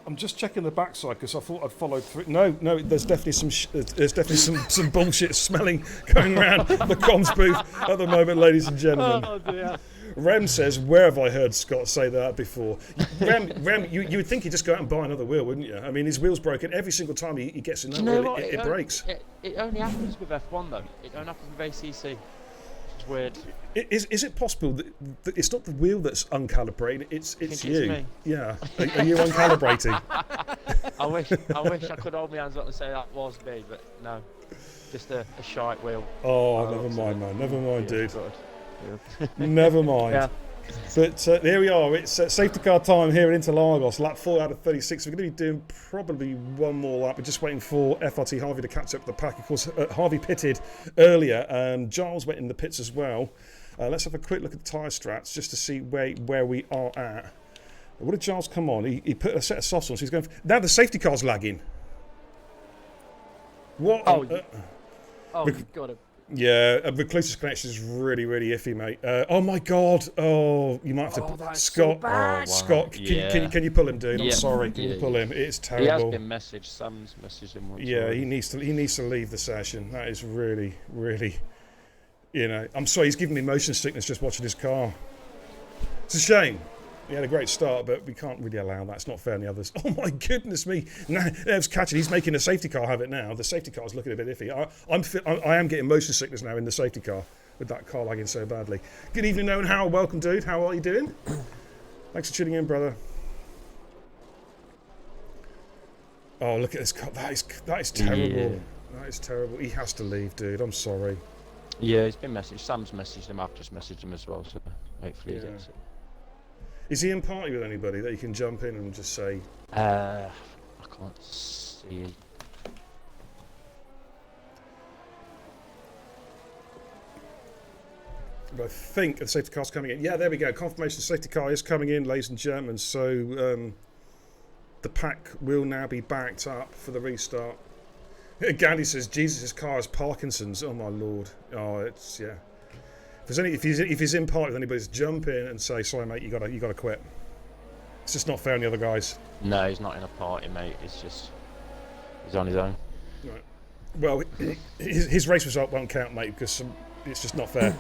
Speaker 1: I'm just checking the backside because I thought I'd followed through. No, there's definitely some bullshit smelling going around the comms booth at the moment, ladies and gentlemen.
Speaker 4: Oh dear.
Speaker 1: Rem says, where have I heard Scott say that before? Rem, you would think he'd just go out and buy another wheel, wouldn't you? I mean, his wheel's broken. Every single time he gets in that wheel, it breaks.
Speaker 2: It only happens with F1 though. It don't happen with ACC. It's weird.
Speaker 1: Is it possible that it's not the wheel that's uncalibrated? It's you.
Speaker 2: It's me.
Speaker 1: Yeah. Are you uncalibrating?
Speaker 2: I wish I could hold my hands up and say that was me, but no. Just a shite wheel.
Speaker 1: Oh, never mind, man. Never mind, dude.
Speaker 2: Yeah.
Speaker 1: Never mind.
Speaker 4: Yeah.
Speaker 1: But here we are. It's safety car time here in Interlagos. Lap 4 out of 36. We're going to be doing probably one more lap. We're just waiting for FRT Harvey to catch up with the pack. Of course, Harvey pitted earlier. Giles went in the pits as well. Let's have a quick look at the tyre strats just to see where we are at. What did Giles come on? He put a set of softs on. So he's going. Now the safety car's lagging. What?
Speaker 4: Oh, you've got it.
Speaker 1: Yeah, Recluse's connection is really, really iffy, mate. Oh my God! Oh, you might have to, Scott.
Speaker 4: So bad.
Speaker 2: Oh, wow.
Speaker 1: Scott, can you pull him, dude? I'm sorry. Can you pull him? It's terrible.
Speaker 2: He has been messaged. Sam's messaged him once.
Speaker 1: Yeah,
Speaker 2: already.
Speaker 1: he needs to leave the session. That is really, really. You know, I'm sorry. He's giving me motion sickness just watching his car. It's a shame. He had a great start, but we can't really allow that. It's not fair on the others. Oh my goodness me! Now Ev's catching. He's making a safety car have it now. The safety car's looking a bit iffy. I am getting motion sickness now in the safety car with that car lagging so badly. Good evening, Owen Howard. Welcome, dude. How are you doing? Thanks for tuning in, brother. Oh, look at this car. That is terrible.
Speaker 2: Yeah.
Speaker 1: That is terrible. He has to leave, dude. I'm sorry.
Speaker 2: Yeah, he's been messaged. Sam's messaged him. I've just messaged him as well, so hopefully he
Speaker 1: Yeah.
Speaker 2: gets it.
Speaker 1: Is he in party with anybody that you can jump in and just say?
Speaker 2: I can't see.
Speaker 1: I think the safety car's coming in. Yeah, there we go. Confirmation the safety car is coming in, ladies and gentlemen. So the pack will now be backed up for the restart. Gandhi says, Jesus, his car has Parkinson's. Oh, my Lord. Oh, it's, yeah. If he's in party with anybody, just jump in and say, sorry, mate, you gotta quit. It's just not fair on the other guys.
Speaker 2: No, he's not in a party, mate. He's on his own.
Speaker 1: Right. Well, his race result won't count, mate, because it's just not fair.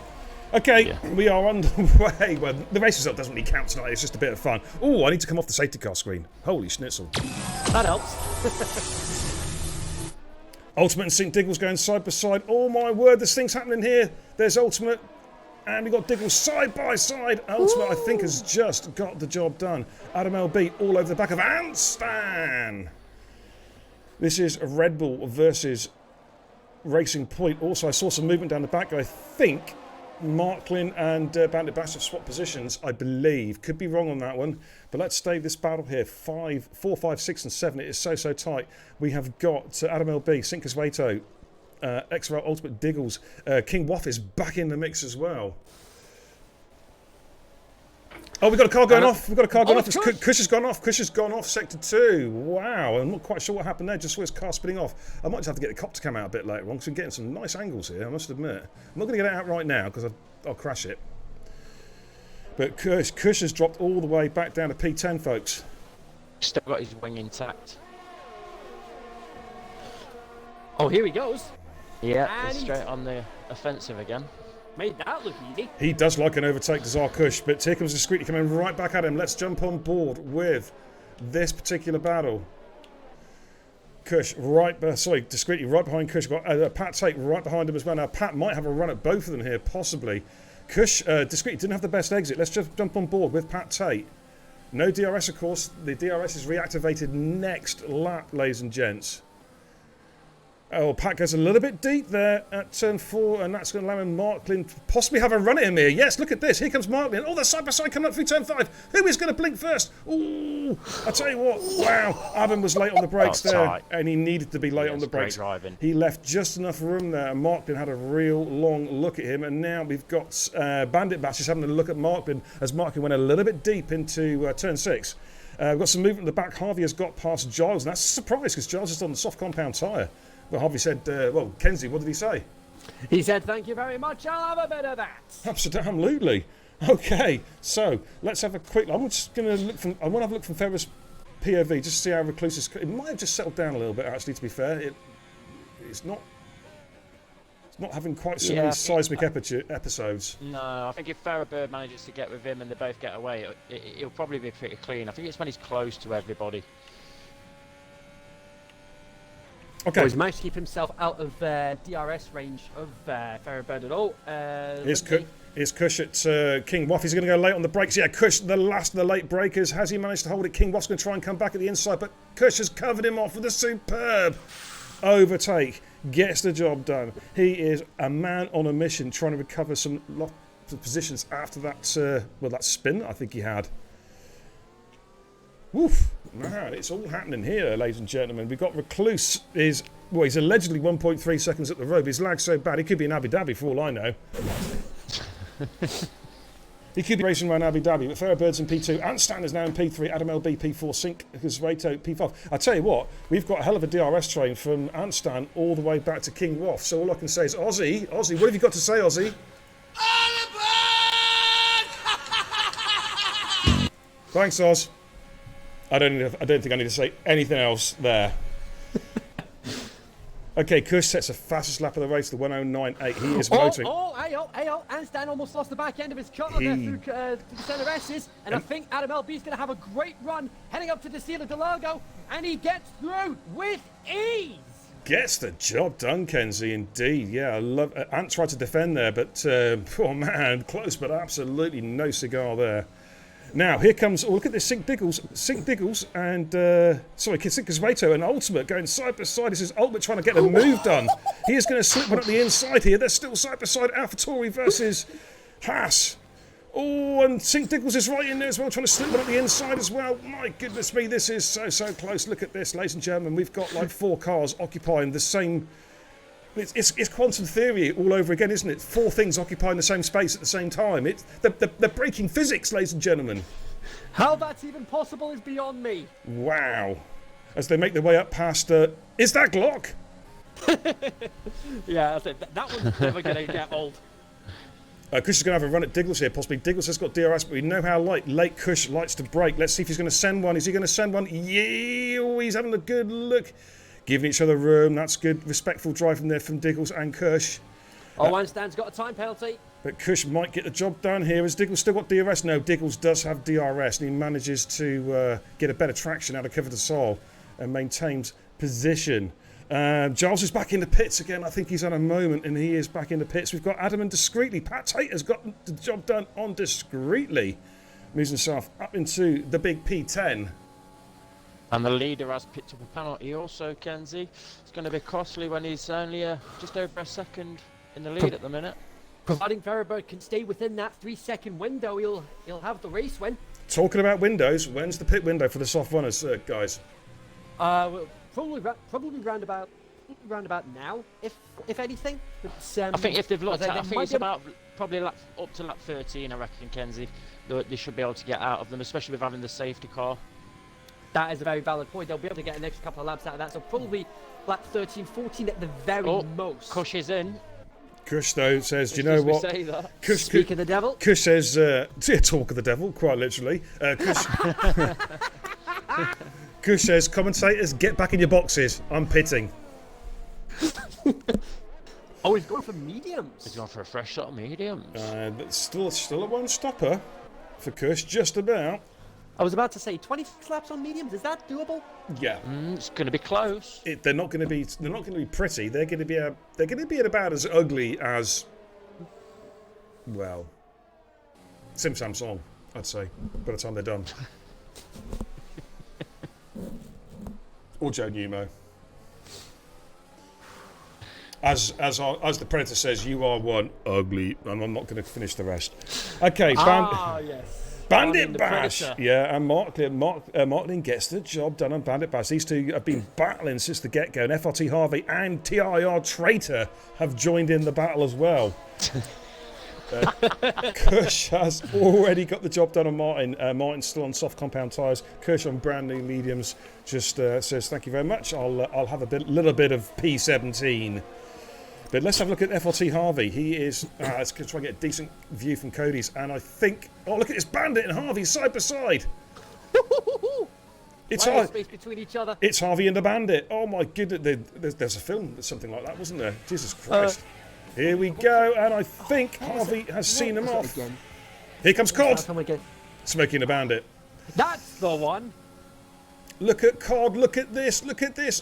Speaker 1: Okay,
Speaker 2: Yeah.
Speaker 1: we are underway. Well, the race result doesn't really count tonight. It's just a bit of fun. Oh, I need to come off the safety car screen. Holy schnitzel.
Speaker 4: That helps.
Speaker 1: Ultimate and Sync Diggles going side by side. Oh, my word, there's things happening here. There's Ultimate, and we've got Diggles side by side. Ultimate, I think, has just got the job done. Adam LB all over the back of Anstan. This is Red Bull versus Racing Point. Also, I saw some movement down the back. I think Marklin and Bandit Bash have swapped positions, I believe. Could be wrong on that one. But let's stay this battle here. 4, 5, 6, and 7. It is so tight. We have got Adam LB, Sinkers Wato, XRL Ultimate Diggles. King Waff is back in the mix as well. Oh, we've got a car going off. We've got a car going off. Kush has gone off. Kush has gone off sector 2. Wow. I'm not quite sure what happened there. Just saw his car spinning off. I might just have to get the copter cam out a bit later on because we're getting some nice angles here, I must admit. I'm not going to get it out right now because I'll crash it. But Kush has dropped all the way back down to P10, folks.
Speaker 2: Still got his wing intact.
Speaker 4: Oh, here he goes.
Speaker 2: Yeah,
Speaker 4: And
Speaker 2: he's straight on the offensive again.
Speaker 4: Made that look easy.
Speaker 1: He does like an overtake to Czar Kush, but here comes Discreetly coming right back at him. Let's jump on board with this particular battle. Kush Discreetly right behind Kush. Got Pat Tate right behind him as well. Now Pat might have a run at both of them here, possibly. Kush Discreetly didn't have the best exit. Let's just jump on board with Pat Tate. No DRS, of course. The DRS is reactivated next lap, ladies and gents. Oh, Pat goes a little bit deep there at turn 4, and that's going to allow him Marklin to possibly have a run at him here. Yes, look at this. Here comes Marklin. Oh, they're side by side coming up through turn 5. Who is going to blink first? Ooh, I tell you what. Wow, Adam was late on the brakes there,
Speaker 2: tight.
Speaker 1: and he needed to be late on the brakes.
Speaker 2: Driving.
Speaker 1: He left just enough room there, and Marklin had a real long look at him, and now we've got Bandit Bash just having a look at Marklin as Marklin went a little bit deep into turn 6. We've got some movement in the back. Harvey has got past Giles, and that's a surprise because Giles is on the soft compound tyre. Well, Harvey said, well, Kenzie, what did he say?
Speaker 4: He said, thank you very much, I'll have a bit of that.
Speaker 1: Absolutely. Okay, so let's have a quick... I'm just going to look from... I want to have a look from Ferris POV just to see how Recluse is... It might have just settled down a little bit, actually, to be fair. It's not having quite so many seismic episodes.
Speaker 2: No, I think if Farrah manages to get with him and they both get away, it'll probably be pretty clean. I think it's when he's close to everybody.
Speaker 1: Okay.
Speaker 4: Well, he's managed to keep himself out of DRS range of Farrah at all.
Speaker 1: Here's Kush at King Waff. He's going to go late on the brakes. Yeah, Kush, the last of the late breakers. Has he managed to hold it? King Waff's going to try and come back at the inside, but Kush has covered him off with a superb overtake. Gets the job done. He is a man on a mission trying to recover some lots of positions after that, that spin I think he had. Woof. Man, it's all happening here, ladies and gentlemen. We've got Recluse he's allegedly 1.3 seconds at the road. His lag's so bad, he could be in Abu Dhabi for all I know. He could be racing around Abu Dhabi, but Farrah Bird's in P2. Anstan is now in P3. Adam LB P4. Sync Rato P5. I tell you what, we've got a hell of a DRS train from Anstan all the way back to King Waff. So all I can say is, Aussie, what have you got to say, Aussie? Thanks, Oz. I don't think I need to say anything else there. Okay, Kush sets the fastest lap of the race, the 109.8. He is motoring.
Speaker 4: Ayo, and Stan almost lost the back end of his car there through the center S's, and I think Adam LB is going to have a great run heading up to the Sila de Largo, and he gets through with ease.
Speaker 1: Gets the job done, Kenzie, indeed. Yeah, I love Ant tried to defend there, but poor man, close, but absolutely no cigar there. Now, here comes, look at this, Sync Diggles, and, Sync Coswato and Ultimate going side by side. This is Ultimate trying to get a move done. He is going to slip one up the inside here. They're still side by side, AlphaTauri versus Haas. Oh, and Sync Diggles is right in there as well, trying to slip one up the inside as well. My goodness me, this is so close. Look at this, ladies and gentlemen. We've got like 4 cars occupying the same... It's quantum theory all over again, isn't it? 4 things occupying the same space at the same time. They're breaking physics, ladies and gentlemen.
Speaker 4: How that's even possible is beyond me.
Speaker 1: Wow. As they make their way up past... is that Glock?
Speaker 4: Yeah, that one's never going to get old.
Speaker 1: Kush is going to have a run at Diggles here, possibly. Diggles has got DRS, but we know how late Kush likes to brake. Let's see if he's going to send one. Is he going to send one? Yeah, oh, he's having a good look. Giving each other room. That's good, respectful driving there from Diggles and Kush.
Speaker 4: And Stan's got a time penalty.
Speaker 1: But Kush might get the job done here. Has Diggles still got DRS? No, Diggles does have DRS, and he manages to get a better traction out of cover the soil and maintains position. Giles is back in the pits again. I think he's had a moment, and he is back in the pits. We've got Adam and Discreetly. Pat Tate has got the job done on Discreetly. Moves himself up into the big P10.
Speaker 2: And the leader has picked up a penalty also, Kenzie. It's going to be costly when he's only just over a second in the lead at the minute.
Speaker 4: Providing Veribird can stay within that 3-second window, he'll have the race win.
Speaker 1: Talking about windows, when's the pit window for the soft runners, guys?
Speaker 4: Well, probably round about now, if anything. But,
Speaker 2: I think if they've looked
Speaker 4: they
Speaker 2: at, I think it's
Speaker 4: might
Speaker 2: about probably up to lap 13. I reckon, Kenzie, they should be able to get out of them, especially with having the safety car.
Speaker 4: That is a very valid point. They'll be able to get an extra couple of laps out of that. So probably lap 13, 14 at the very most.
Speaker 2: Kush is in.
Speaker 1: Kush, though, says, do you know what?
Speaker 2: Say that.
Speaker 4: Speak of the devil.
Speaker 1: Kush says, talk of the devil, quite literally. Kush says, commentators, get back in your boxes. I'm pitting.
Speaker 4: Oh, he's going for mediums.
Speaker 2: He's going for a fresh shot of mediums.
Speaker 1: That's still a one-stopper for Kush, just about.
Speaker 4: I was about to say 26 laps on mediums. Is that doable?
Speaker 1: Yeah,
Speaker 2: it's going to be close.
Speaker 1: They're not going to be pretty. They're going to be at about as ugly as, well, SimAM song, I'd say, by the time they're done. Or Joe Newmo. As the Predator says, you are one ugly, and I'm not going to finish the rest. Okay,
Speaker 4: yes.
Speaker 1: Bandit Bash! Yeah, and Martin gets the job done on Bandit Bash. These two have been battling since the get-go, and FRT Harvey and TIR Traitor have joined in the battle as well. Kush has already got the job done on Martin. Martin's still on soft compound tyres. Kush on brand new mediums. Just says thank you very much. I'll have a little bit of P17. But let's have a look at FRT Harvey. He is... let's try and get a decent view from Cody's. And I think... Oh, look at this Bandit and Harvey side by side. It's
Speaker 4: space between each other.
Speaker 1: It's Harvey and the Bandit. Oh, my goodness. There's a film, something like that, wasn't there? Jesus Christ. Here we go. And I think Harvey has seen him off. Here comes Cod. Smoking the Bandit.
Speaker 4: That's the one.
Speaker 1: Look at Cod, look at this.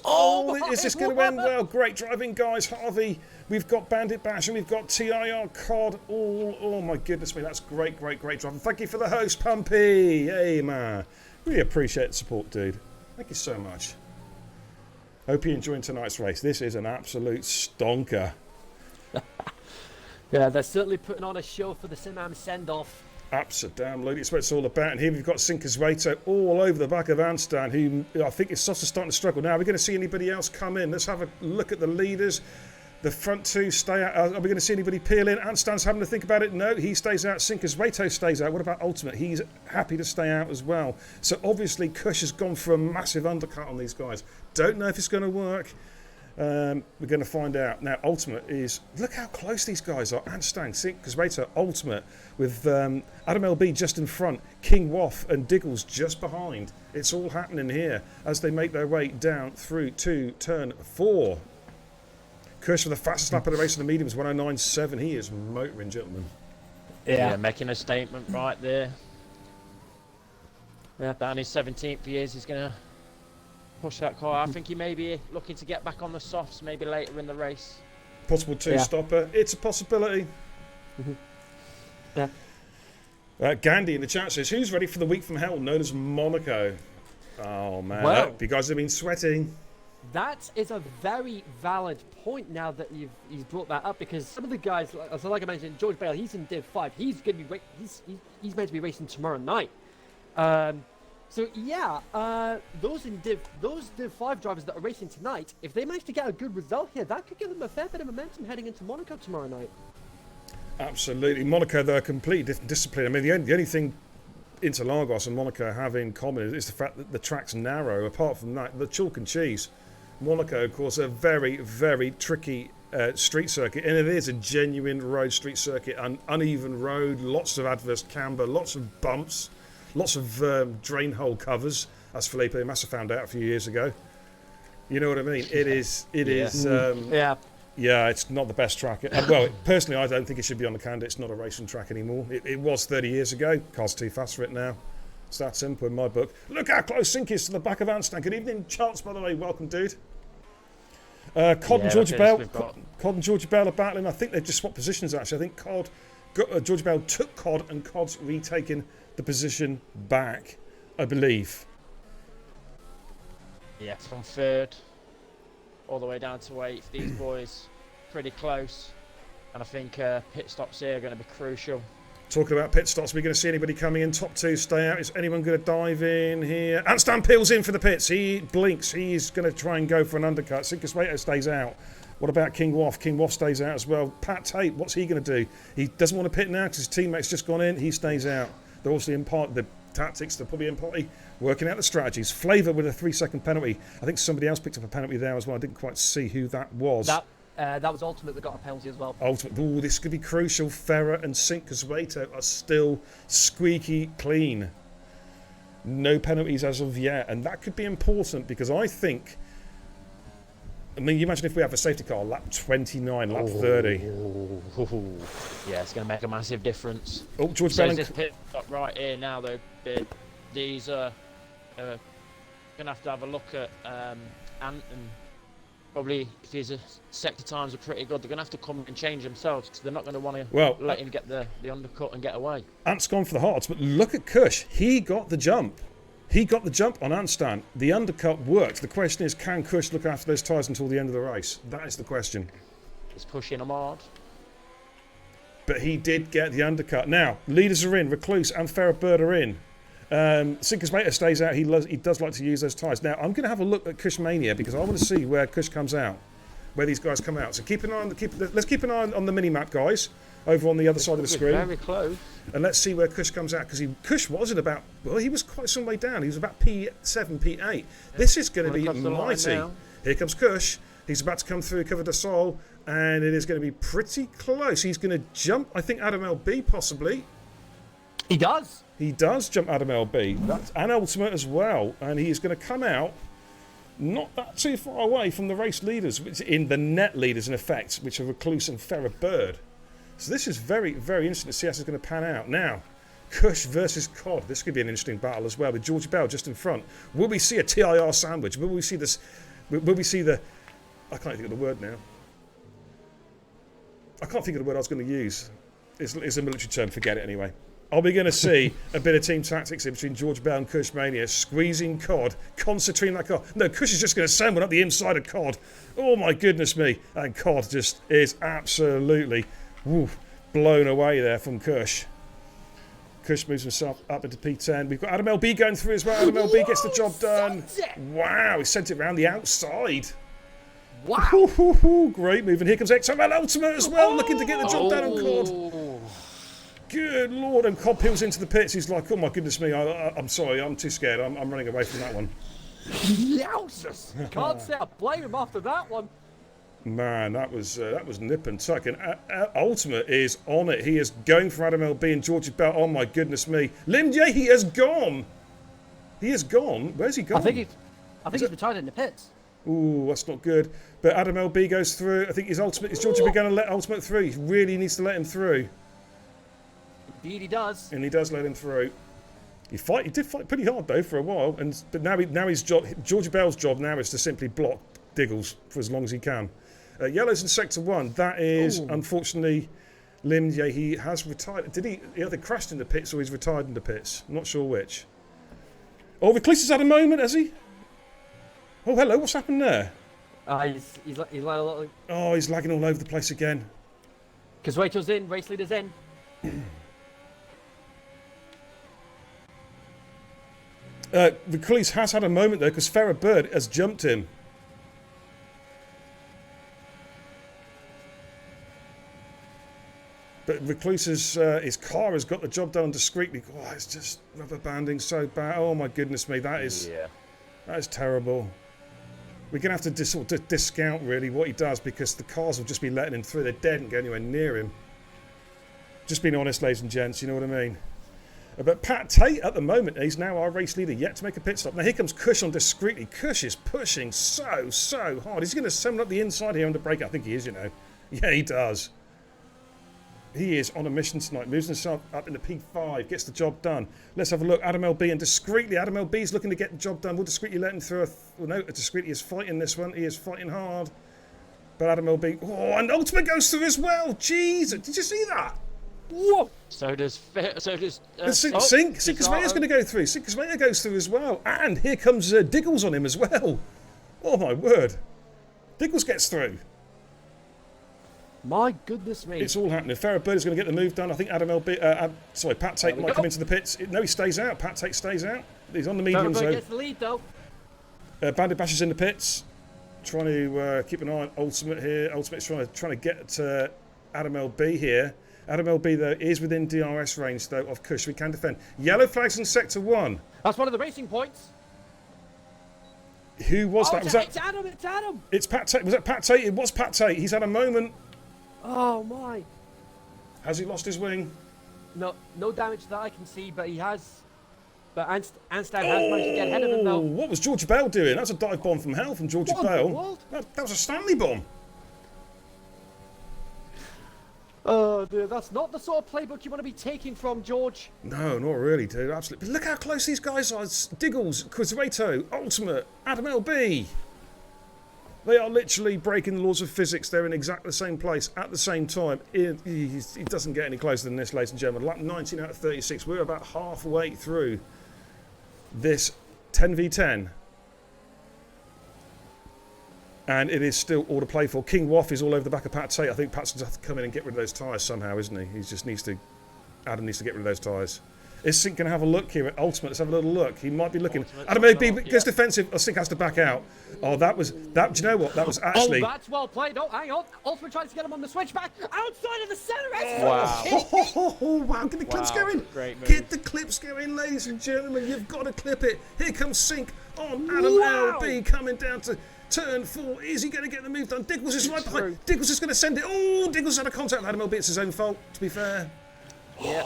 Speaker 1: Oh, is this going to end well? Great driving, guys. Harvey, we've got Bandit Bash and we've got TIR Cod. Oh my goodness me, that's great driving. Thank you for the host, Pumpy. Hey, man. Really appreciate the support, dude. Thank you so much. Hope you're enjoying tonight's race. This is an absolute stonker.
Speaker 4: Yeah, they're certainly putting on a show for the SimAM send-off.
Speaker 1: Absolutely, it's what it's all about. And here we've got Sinkerswato all over the back of Anstan, who I think is starting to struggle now. Are we going to see anybody else come in? Let's have a look at the leaders. The front two stay out. Are we going to see anybody peel in? Anstan's having to think about it. No, he stays out. Sinkerswato stays out. What about Ultimate? He's happy to stay out as well. So obviously Kush has gone for a massive undercut on these guys. Don't know if it's going to work. We're going to find out. Now, Ultimate is... Look how close these guys are. Anstan, Sinkerswato, Ultimate, with Adam LB just in front, King Waff and Diggles just behind. It's all happening here as they make their way down through to turn 4. Kush for the fastest lap of the race in the mediums, 109.7. He is motoring, gentlemen.
Speaker 2: Yeah, making a statement right there.
Speaker 4: Yeah.
Speaker 2: Down his 17th years, he's going to push that car. I think he may be looking to get back on the softs maybe later in the race.
Speaker 1: Possible two-stopper. It's a possibility.
Speaker 4: Yeah.
Speaker 1: Gandhi in the chat says, who's ready for the week from hell known as Monaco? Oh, man.
Speaker 4: Well,
Speaker 1: you guys have been sweating.
Speaker 4: That is a very valid point now that you've brought that up, because some of the guys, like I mentioned, George Bale, he's in Div 5. He's going to be he's meant to be racing tomorrow night. So yeah, those Div 5 drivers that are racing tonight, if they manage to get a good result here, that could give them a fair bit of momentum heading into Monaco tomorrow night.
Speaker 1: Absolutely. Monaco, they're a completely different discipline. I mean, the only thing Interlagos and Monaco have in common is the fact that the track's narrow. Apart from that, the chalk and cheese. Monaco, of course, a very, very tricky street circuit, and it is a genuine road street circuit, an uneven road, lots of adverse camber, lots of bumps, lots of drain hole covers, as Felipe Massa found out a few years ago. You know what I mean? It is. Yeah, it's not the best track. Well, personally, I don't think it should be on the calendar. It's not a racing track anymore. It was 30 years ago. Car's too fast for it now. It's that simple in my book. Look how close Sink is to the back of Anstan. Good evening, Charles, by the way. Welcome, dude. Cod and Georgia Bell. Cod and Georgia Bell are battling. I think they've just swapped positions, actually. I think Georgia Bell took Cod, and Cod's retaken the position back, I believe.
Speaker 2: Yeah, from third all the way down to 8th. These boys pretty close. And I think pit stops here are going to be crucial.
Speaker 1: Talking about pit stops, we're going to see anybody coming in. Top 2 stay out. Is anyone going to dive in here? Anstan peels in for the pits. He blinks. He's going to try and go for an undercut. Sinkaswato stays out. What about King Woff? King Woff stays out as well. Pat Tate, what's he going to do? He doesn't want to pit now because his teammate's just gone in. He stays out. They're obviously in part the tactics. They're probably in party working out the strategies. Flavour with a 3-second penalty. I think somebody else picked up a penalty there as well. I didn't quite see who that was.
Speaker 4: That was Ultimate that got a penalty as well.
Speaker 1: Ultimate. Ooh, this could be crucial. Ferrer and Sinkaswato are still squeaky clean. No penalties as of yet. And that could be important because I think... I mean, you imagine if we have a safety car, lap 29, lap 30.
Speaker 2: Yeah, it's going to make a massive difference.
Speaker 1: Oh, George
Speaker 2: So
Speaker 1: Belling.
Speaker 2: this pit stop right here now, though, these are going to have a look at Ant, and probably if his sector times are pretty good, they're going to have to come and change themselves because they're not going to want to let him get the undercut and get away.
Speaker 1: Ant's gone for the hards, but look at Kush. He got the jump. He got the jump on Anstan. The undercut worked. The question is, can Kush look after those tyres until the end of the race? That is the question.
Speaker 2: He's pushing them hard.
Speaker 1: But he did get the undercut. Now, leaders are in. Recluse and Ferrabird are in. Sinkaswato stays out. He does like to use those tyres. Now, I'm going to have a look at Kush Mania because I want to see where Kush comes out, where these guys come out. So keep an eye on let's keep an eye on the mini-map, guys, over on the other side of the screen.
Speaker 2: Very close.
Speaker 1: And let's see where Kush comes out, because Kush wasn't about... Well, he was quite some way down. He was about P7, P8. This is going to be mighty. Here comes Kush. He's about to come through Cover de Sol, and it is going to be pretty close. He's going to jump, I think, Adam LB, possibly.
Speaker 4: He does.
Speaker 1: He does jump Adam LB. And Ultimate as well. And he is going to come out not that too far away from the race leaders, which in the net leaders, in effect, which are Recluse and Ferrabird. So this is very, very interesting to see how this is going to pan out. Now, Kush versus Cod. This could be an interesting battle as well, with George Bell just in front. Will we see a TIR sandwich? Will we see this? Will we see the... I can't think of the word now. I can't think of the word I was going to use. It's a military term. Forget it anyway. Are we going to see a bit of team tactics here between George Bell and Kush Mania, squeezing Cod, concentrating that car? No, Kush is just going to send one up the inside of Cod. Oh my goodness me. And Cod just is absolutely... Woo, blown away there from Kush. Kush moves himself up into P10. We've got Adam LB going through as well. Adam LB gets the job done. Wow, he sent it around the outside.
Speaker 4: Wow.
Speaker 1: Great move. And here comes XML Ultimate as well, looking to get the job done on Cod. Good Lord. And Cod peels into the pits. He's like, oh my goodness me, I'm sorry, I'm too scared. I'm running away from that one.
Speaker 4: Yowzers. Can't say I blame him after that one.
Speaker 1: Man, that was nip and tuck. And Ultimate is on it. He is going for Adam LB and Georgie Bell. Oh my goodness me, Lim J, he has gone. He has gone. Where's he gone?
Speaker 4: I think he's retired in the pits.
Speaker 1: Ooh, that's not good. But Adam LB goes through. I think his ultimate. Is George going to let ultimate through? He really needs to let him through.
Speaker 4: Indeed, he does.
Speaker 1: And he does let him through. He did fight pretty hard though for a while. But now his job, George Bell's job now is to simply block Diggles for as long as he can. Yellow's in sector 1. That is unfortunately limbed. Yeah, he has retired. Did he either crashed in the pits or he's retired in the pits? I'm not sure which. Oh, Recluse has had a moment, has he? Oh, hello. What's happened there?
Speaker 4: He's like a little.
Speaker 1: Oh, he's lagging all over the place again.
Speaker 4: Because Rachel's in, race leader's in.
Speaker 1: Recluse has had a moment though, because Farrah Bird has jumped him. But Recluse's his car has got the job done discreetly. Oh, it's just rubber banding so bad. Oh my goodness me, that is terrible. We're gonna have to sort of discount really what he does, because the cars will just be letting him through. They're dead and go anywhere near him. Just being honest, ladies and gents, you know what I mean. But Pat Tate at the moment, he's now our race leader, yet to make a pit stop. Now here comes Cush on discreetly. Cush is pushing so hard. He's going to send up the inside here under brake. I think he is, you know. Yeah, he does. He is on a mission tonight. Moves himself up into P5. Gets the job done. Let's have a look. Adam LB, and discreetly, Adam LB is looking to get the job done. We'll discreetly let him through. Well, no, discreetly is fighting this one. He is fighting hard. But Adam LB... Oh, and Ultimate goes through as well. Jeez, did you see that?
Speaker 4: Whoa!
Speaker 2: So does
Speaker 1: Sinker's going to go through. Sinker's goes through as well. And here comes Diggles on him as well. Oh, my word. Diggles gets through.
Speaker 4: My goodness me.
Speaker 1: It's all happening. Farrah Bird is going to get the move done. I think Adam LB... Pat Tate might come into the pits. No, he stays out. Pat Tate stays out. He's on the medium zone.
Speaker 4: Gets the lead, though.
Speaker 1: Bandit Bash is in the pits. Trying to keep an eye on Ultimate here. Ultimate's trying to get Adam LB here. Adam LB, though, is within DRS range, though, of Cush. We can defend. Yellow flags in Sector 1.
Speaker 4: That's one of the racing points.
Speaker 1: Who was that? Was that?
Speaker 4: It's Adam, it's Adam.
Speaker 1: It's Pat Tate. Was that Pat Tate? It was Pat Tate. He's had a moment.
Speaker 4: Oh, my.
Speaker 1: Has he lost his wing?
Speaker 4: No damage that I can see, but he has... But Anstad has managed to get ahead of him, though.
Speaker 1: What was George Bell doing? That's a dive bomb from hell from George Bell. That was a Stanley bomb.
Speaker 4: Oh, dude, that's not the sort of playbook you want to be taking from George.
Speaker 1: No, not really, dude. Absolutely. But look how close these guys are. It's Diggles, Quizrato, Ultimate, Adam LB. They are literally breaking the laws of physics. They're in exactly the same place at the same time. He doesn't get any closer than this, ladies and gentlemen. Lap 19 out of 36. We're about halfway through this 10v10. And it is still all to play for. King Waff is all over the back of Pat Tate. I think Pat's going to have to come in and get rid of those tyres somehow, isn't he? Adam needs to get rid of those tyres. Is Sink going to have a look here at Ultimate? Let's have a little look. He might be looking. Adam maybe gets defensive. I think has to back out. Oh, that was... Do you know what? That was actually...
Speaker 4: Oh, that's well played. Oh, hang on. Ultimate tries to get him on the switchback. Outside of the centre.
Speaker 2: Wow.
Speaker 1: Wow. Get the clips going.
Speaker 2: Great move.
Speaker 1: Get the clips going, ladies and gentlemen. You've got to clip it. Here comes Sink on Adam LB coming down to... Turn 4, is he going to get the move done? Diggles is right behind. Diggles is going to send it. Oh, Diggles had a contact with Adam LB. It's his own fault, to be fair.
Speaker 2: Yeah.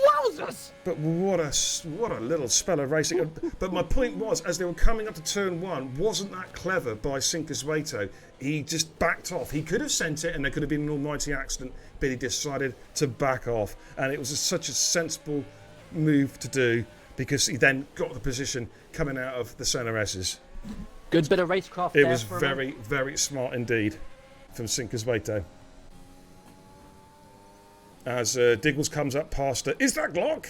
Speaker 4: Wowzers!
Speaker 1: But what a little spell of racing. But my point was, as they were coming up to turn 1, wasn't that clever by Sinkersueto? He just backed off. He could have sent it and there could have been an almighty accident, but he decided to back off. And it was such a sensible move to do, because he then got the position coming out of the centre S's.
Speaker 4: Good bit of racecraft.
Speaker 1: It was very, very smart indeed from Sinkersueto. As Diggles comes up past is that Glock?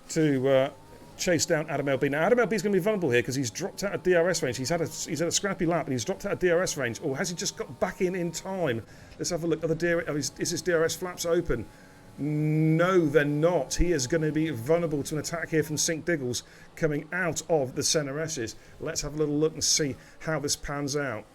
Speaker 1: To chase down Adam LB. Now Adam LB is going to be vulnerable here because he's dropped out of DRS range. He's had a scrappy lap and he's dropped out of DRS range. Or has he just got back in time? Let's have a look. Is his DRS flaps open? No, they're not. He is going to be vulnerable to an attack here from Sink Diggles coming out of the centre S's. Let's have a little look and see how this pans out.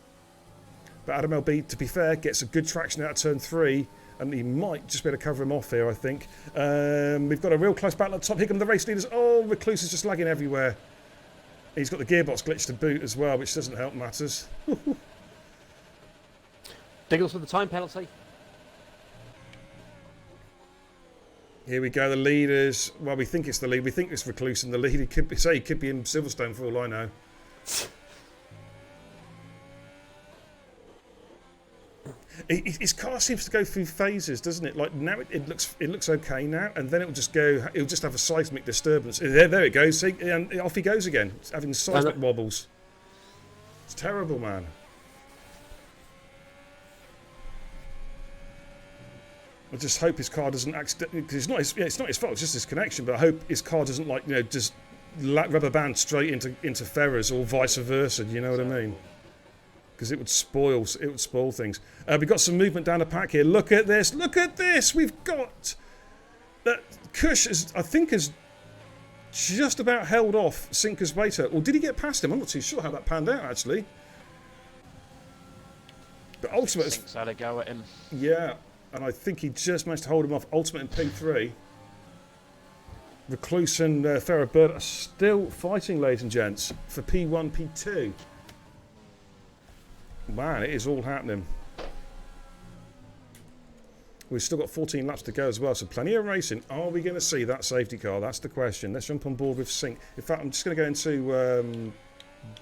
Speaker 1: But Adam LB, to be fair, gets a good traction out of turn 3, and he might just be able to cover him off here, I think. We've got a real close battle at the top. Here come the race leaders. Oh, Recluse is just lagging everywhere. He's got the gearbox glitch to boot as well, which doesn't help matters.
Speaker 4: Diggles with the time penalty.
Speaker 1: Here we go, the leaders. Well, we think it's the lead. We think it's Recluse in the lead. He could be in Silverstone for all I know. His car seems to go through phases, doesn't it? Like now it looks okay now, and then it'll just have a seismic disturbance. There it goes, see, and off he goes again, it's having seismic wobbles. It's terrible, man. I just hope his car doesn't accidentally, because it's not his fault, it's just his connection. But I hope his car doesn't, like, you know, just rubber band straight into Ferrer's or vice versa. You know what I mean? Because it would spoil things. We've got some movement down the pack here. Look at this! Look at this! We've got that Kush I think has just about held off Sinker's Beta. Or did he get past him? I'm not too sure how that panned out actually. But Ultimate
Speaker 2: Sink's had a go at him.
Speaker 1: Yeah. And I think he just managed to hold him off. Ultimate in P3. Recluse and Ferrer-Burt are still fighting, ladies and gents, for P1, P2. Man, it is all happening. We've still got 14 laps to go as well, so plenty of racing. Are we going to see that safety car? That's the question. Let's jump on board with Sync. In fact, I'm just going to go into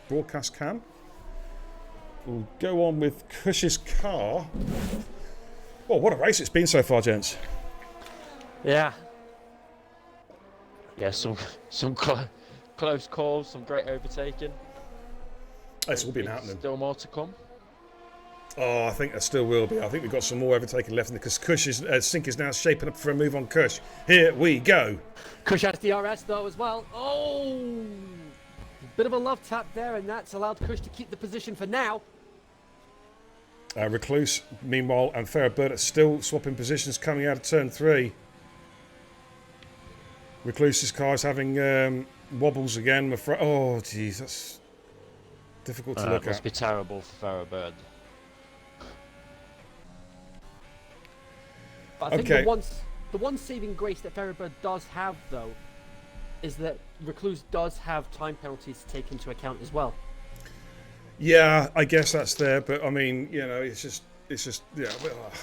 Speaker 1: broadcast cam. We'll go on with Kush's car. Oh, what a race it's been so far, gents.
Speaker 4: Yeah.
Speaker 2: Yeah, some close calls, some great overtaking.
Speaker 1: It's all been happening.
Speaker 2: Still more to come.
Speaker 1: Oh, I think there still will be. I think we've got some more overtaking left because Sink is now shaping up for a move on Kush. Here we go.
Speaker 4: Kush has DRS though as well. Oh! Bit of a love tap there, and that's allowed Kush to keep the position for now.
Speaker 1: Recluse, meanwhile, and Ferrer-Burt are still swapping positions coming out of turn 3. Recluse's car is having wobbles again. Oh, jeez, that's difficult to look at.
Speaker 2: Must be terrible for Ferrer-Burt.
Speaker 4: But I think the one saving grace that Ferrer-Burt does have, though, is that Recluse does have time penalties to take into account as well.
Speaker 1: Yeah, I guess that's there, but I mean, you know, it's just yeah.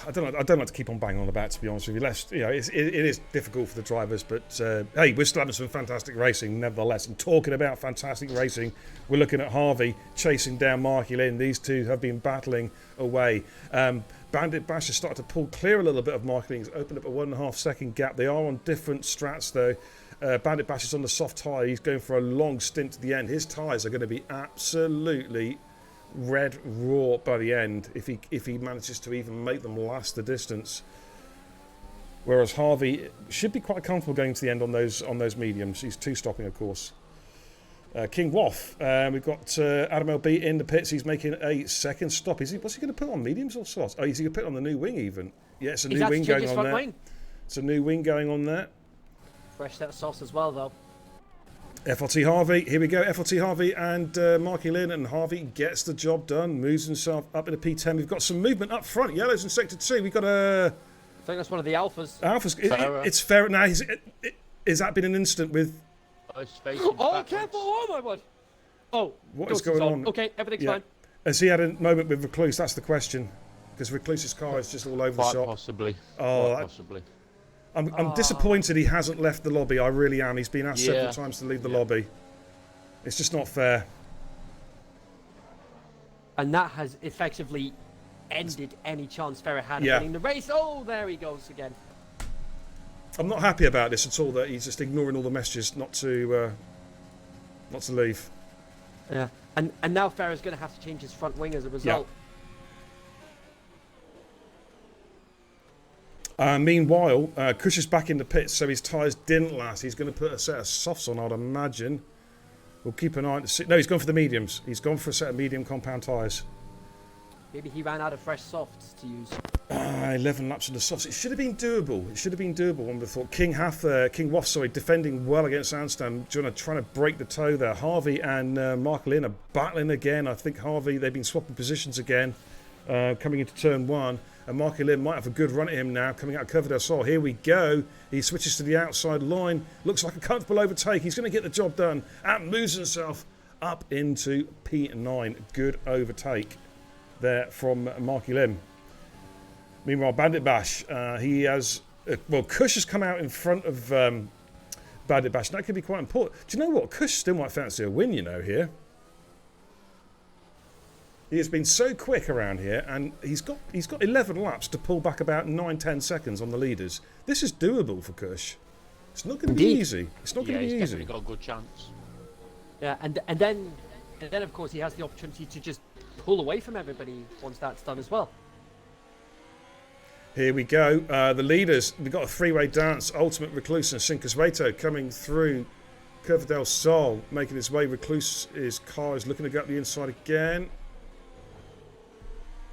Speaker 1: I don't like to keep on banging on about it, to be honest with you. It is difficult for the drivers, but hey, we're still having some fantastic racing, nevertheless. And talking about fantastic racing, we're looking at Harvey chasing down Marky Lynn. These two have been battling away. Bandit Bash has started to pull clear a little bit of Marky Lynn. He's opened up a 1.5 second gap. They are on different strats though. Bandit Bash is on the soft tyre. He's going for a long stint to the end. His tyres are going to be absolutely red raw by the end if he manages to even make them last the distance. Whereas Harvey should be quite comfortable going to the end on those mediums. He's two-stopping, of course. King Waff, we've got Adam LB in the pits. He's making a second stop. What's he going to put on, mediums or softs? Oh, is he going to put on the new wing even? Yeah, it's a new wing going on there. Wing. It's a new wing going on there.
Speaker 4: Fresh set of softs as well, though.
Speaker 1: FLT Harvey, here we go. FLT Harvey and Marky Lynn, and Harvey gets the job done, moves himself up into P10. We've got some movement up front. Yellows in sector 2. We've got a.
Speaker 4: I think that's one of the alphas.
Speaker 1: It's fair now. Has that been an incident with?
Speaker 4: Oh, careful! Oh my word! Oh,
Speaker 1: what is going on?
Speaker 4: Okay, everything's fine.
Speaker 1: Has he had a moment with Recluse? That's the question. Because Recluse's car is just all over the shop.
Speaker 2: Possibly.
Speaker 1: Oh,
Speaker 2: possibly.
Speaker 1: I'm disappointed he hasn't left the lobby. I really am. He's been asked several times to leave the lobby. It's just not fair.
Speaker 4: And that has effectively ended any chance Ferrer had of winning the race. Oh, there he goes again.
Speaker 1: I'm not happy about this at all. That he's just ignoring all the messages not to leave.
Speaker 4: Yeah, and now Ferrer's going to have to change his front wing as a result.
Speaker 1: Meanwhile, Kush is back in the pits, so his tyres didn't last. He's going to put a set of softs on, I'd imagine. We'll keep an eye on to see. No, he's gone for the mediums. He's gone for a set of medium compound tyres.
Speaker 4: Maybe he ran out of fresh softs to use.
Speaker 1: 11 laps of the softs. It should have been doable. It should have been doable. One would have thought. King Waff, defending well against Sandstone, trying to break the toe there. Harvey and Mark Lynn are battling again. I think Harvey, they've been swapping positions again, coming into turn 1. And Marky Lynn might have a good run at him now, coming out of Cover del Sol. Here we go. He switches to the outside line. Looks like a comfortable overtake. He's going to get the job done and moves himself up into P9. Good overtake there from Marky Lynn. Meanwhile, Bandit Bash, he has... Kush has come out in front of Bandit Bash. That could be quite important. Do you know what? Kush still might fancy a win, here. He has been so quick around here, and he's got 11 laps to pull back about 9-10 seconds on the leaders. This is doable for Kush. It's not going to be easy. It's not going to be
Speaker 2: he's
Speaker 1: easy.
Speaker 2: definitely got a good chance.
Speaker 4: Yeah, and then of course he has the opportunity to just pull away from everybody once that's done as well.
Speaker 1: Here we go. The leaders, we've got a three-way dance. Ultimate, Recluse and Sincasreto coming through Curva del Sol, making his way. Recluse, his car is looking to go up the inside again.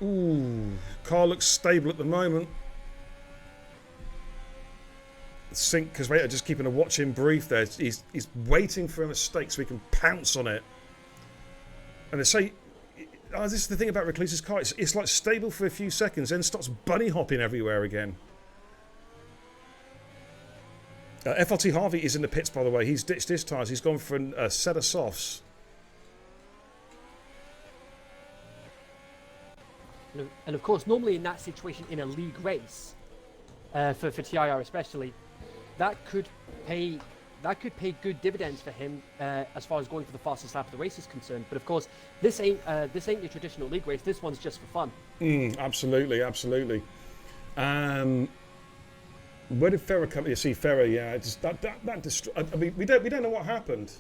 Speaker 1: Ooh, car looks stable at the moment. Sincasreto just keeping a watching brief there. He's waiting for a mistake so he can pounce on it. And they say, this is the thing about Recluse's car. It's like stable for a few seconds, then starts bunny hopping everywhere again. FLT Harvey is in the pits, by the way. He's ditched his tyres. He's gone for a set of softs.
Speaker 4: And of course, normally in that situation, in a league race, for TIR especially, that could pay good dividends for him as far as going for the fastest lap of the race is concerned. But of course, this ain't your traditional league race. This one's just for fun.
Speaker 1: Absolutely. Where did Ferrer come? You see Ferrer, yeah. Just that I mean, we don't know what happened.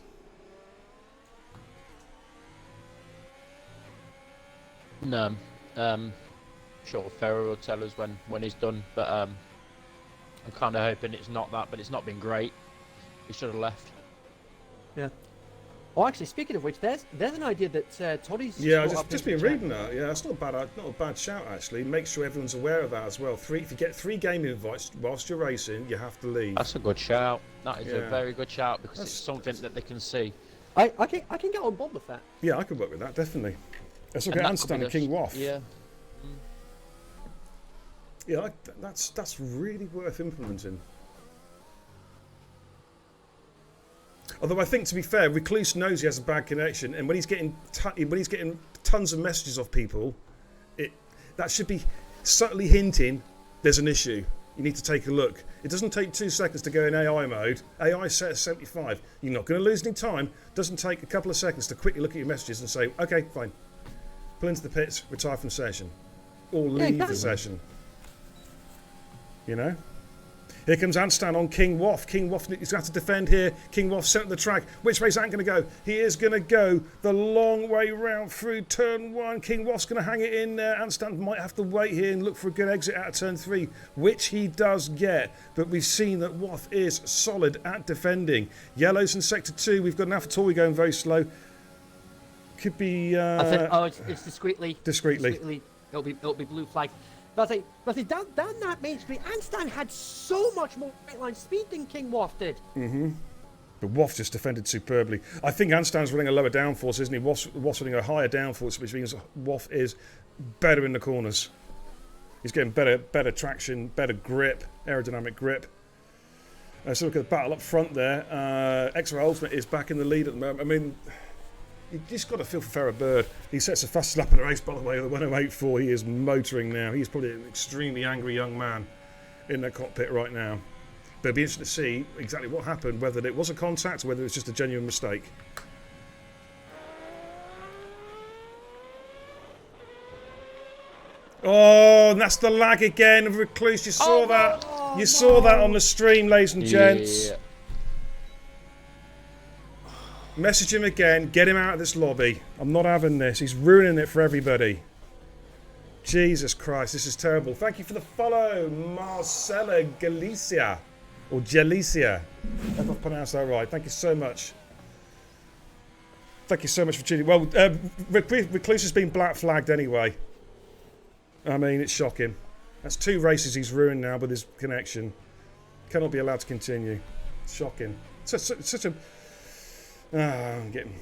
Speaker 2: No, sure Ferrer will tell us when he's done. But I'm kind of hoping it's not that. But it's not been great. He should have left.
Speaker 4: Yeah. Oh, actually, speaking of which, there's an idea that Toddy's.
Speaker 1: Yeah, I've just been reading that. Yeah, that's not a bad shout actually. Make sure everyone's aware of that as well. If you get 3 game invites whilst you're racing, you have to leave.
Speaker 2: That's a good shout. That is a very good shout because it's something that they can see.
Speaker 4: I can get on board with that.
Speaker 1: Yeah, I could work with that definitely. Let's look at Anstan and King Waff.
Speaker 2: Yeah.
Speaker 1: Yeah, that's really worth implementing. Although I think, to be fair, Recluse knows he has a bad connection, and when he's getting tons of messages off people, that should be subtly hinting there's an issue. You need to take a look. It doesn't take 2 seconds to go in AI mode. AI set at 75. You're not going to lose any time. Doesn't take a couple of seconds to quickly look at your messages and say, okay, fine. Pull into the pits, retire from the session, or leave the session. You know. Here comes Anstan on King Waff. King Waff is going to have to defend here. King Waff centre the track. Which way is Ant going to go? He is going to go the long way round through turn 1. King Waff's going to hang it in there. Anstan might have to wait here and look for a good exit out of turn 3, which he does get. But we've seen that Waff is solid at defending. Yellows in sector 2. We've got an AlphaTauri going very slow. Could be.
Speaker 4: I think, it's discreetly.
Speaker 1: Discreetly.
Speaker 4: It'll be blue flag. But I think down that main street, Anstan had so much more straight line speed than King Waff did.
Speaker 1: But Waff just defended superbly. I think Anstan's running a lower downforce, isn't he? Waff's running a higher downforce, which means Waff is better in the corners. He's getting better traction, better grip, aerodynamic grip. So look at the battle up front there. XR Ultimate is back in the lead at the moment. I mean, you just got to feel for Farrah Bird. He sets the fastest lap in the race, by the way, the 108.4. He is motoring now. He's probably an extremely angry young man in the cockpit right now. But it'll be interesting to see exactly what happened, whether it was a contact or whether it was just a genuine mistake. Oh, and that's the lag again of Recluse. You saw that. You saw that on the stream, ladies and gents.
Speaker 2: Yeah.
Speaker 1: Message him again. Get him out of this lobby. I'm not having this. He's ruining it for everybody. Jesus Christ, this is terrible. Thank you for the follow, Marcella Galicia. Or Galicia. If I've pronounced that right. Thank you so much. Thank you so much for tuning. Well, Recluse has been black flagged anyway. I mean, it's shocking. That's 2 races he's ruined now with his connection. Cannot be allowed to continue. It's shocking. Such a... I'm getting...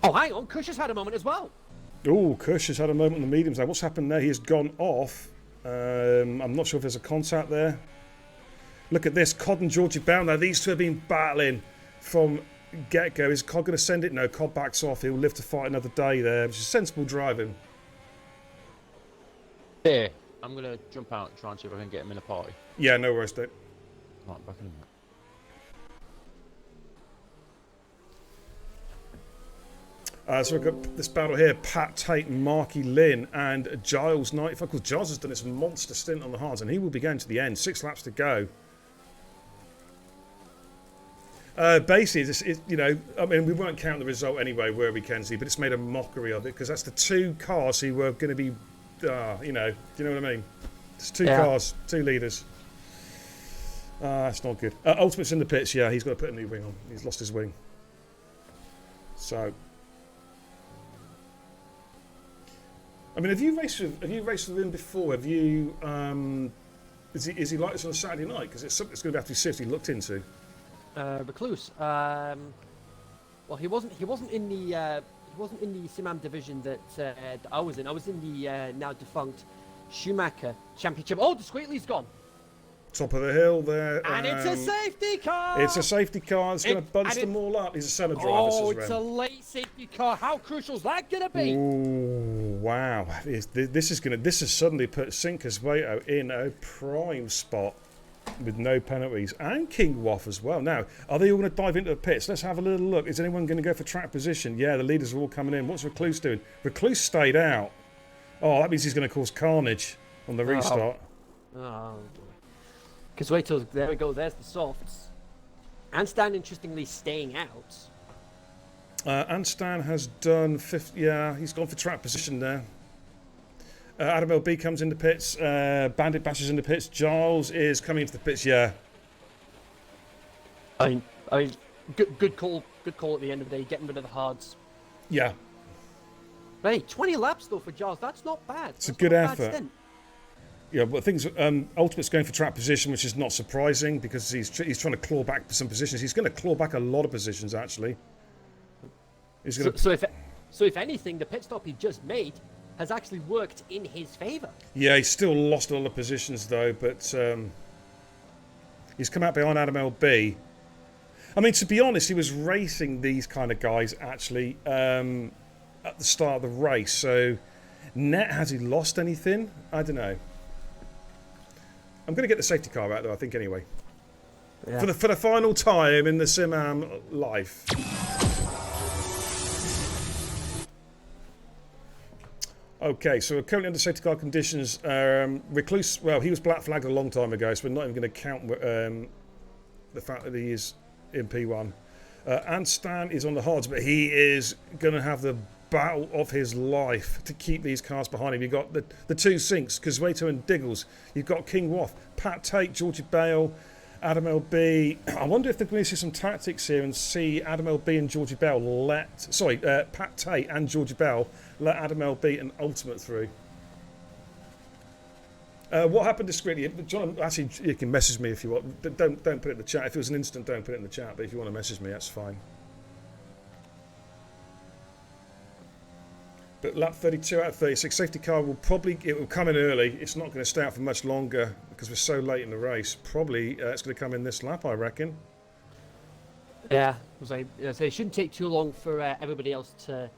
Speaker 4: Oh, hang on. Kush has had a moment as well.
Speaker 1: Oh, Kush has had a moment on the mediums there. What's happened there? He has gone off. I'm not sure if there's a contact there. Look at this. Cod and Georgie Bound there. These two have been battling from get-go. Is Cod going to send it? No, Cod backs off. He'll live to fight another day there, which is sensible driving.
Speaker 2: Here, I'm going to jump out and try and see if I can get him in a party.
Speaker 1: Yeah, no worries, dude.
Speaker 2: Right, back in a minute.
Speaker 1: So we've got this battle here, Pat Tate, Marky Lynn, and Giles 95. Because Giles has done this monster stint on the hards, and he will be going to the end. 6 laps to go. Basically, you know, I mean, we won't count the result anyway, were we, Kenzie? But it's made a mockery of it, because that's the 2 cars who were going to be, you know, do you know what I mean? It's 2 cars, 2 leaders. That's not good. Ultimate's in the pits, yeah, he's got to put a new wing on. He's lost his wing. So... I mean, have you raced with him before? Have you? Is he like this on a Saturday night? Because it's something that's going to have to be seriously looked into.
Speaker 4: Recluse. Well, he wasn't in the SimAM division that I was in. I was in the now defunct Schumacher Championship. Oh, discreetly's gone.
Speaker 1: Top of the hill there.
Speaker 4: And it's a safety car!
Speaker 1: It's a safety car. It's going to bunch them all up. He's a center driver.
Speaker 4: Oh, it's a late safety car. How crucial is that going to be?
Speaker 1: Ooh, wow. This has suddenly put Sinker's Waito in a prime spot with no penalties. And King Waff as well. Now, are they all going to dive into the pits? Let's have a little look. Is anyone going to go for track position? Yeah, the leaders are all coming in. What's Recluse doing? Recluse stayed out. Oh, that means he's going to cause carnage on the restart.
Speaker 4: Oh. Because wait till, there we go, there's the softs. And Stan, interestingly, staying out.
Speaker 1: Anstan has done 50, yeah, he's gone for track position there. Adam LB comes into pits, Bandit Bash is in the pits, Giles is coming into the pits, yeah.
Speaker 4: I mean, good call at the end of the day, getting rid of the hards.
Speaker 1: Yeah.
Speaker 4: But hey, 20 laps though for Giles, that's not bad.
Speaker 1: It's a good effort. Yeah, but things. Ultimate's going for track position, which is not surprising because he's trying to claw back some positions. He's going to claw back a lot of positions, actually. He's going
Speaker 4: so if anything, the pit stop he just made has actually worked in his favour.
Speaker 1: Yeah, he's still lost a lot of positions though, but he's come out behind Adam LB. I mean, to be honest, he was racing these kind of guys actually at the start of the race. So, net has he lost anything? I don't know. I'm going to get the safety car out though, I think, anyway. Yeah. For the final time in the SimAM life. Okay, so we're currently under safety car conditions. Recluse, well, he was black flagged a long time ago, so we're not even going to count the fact that he is in P1. And Stan is on the hards, but he is going to have the battle of his life to keep these cars behind him. You've got the 2 sinks, Coswato and Diggles. You've got King Waff, Pat Tate, Georgie Bale, Adam LB. I wonder if they're going to see some tactics here and see Adam LB and Georgie Bale Pat Tate and Georgie Bale let Adam LB and Ultimate through. What happened discreetly? John, actually, you can message me if you want. Don't put it in the chat. If it was an instant, don't put it in the chat. But if you want to message me, that's fine. But lap 32 out of 36, safety car will come in early. It's not going to stay out for much longer because we're so late in the race. Probably it's going to come in this lap, I reckon.
Speaker 4: Yeah, so it shouldn't take too long for everybody else to,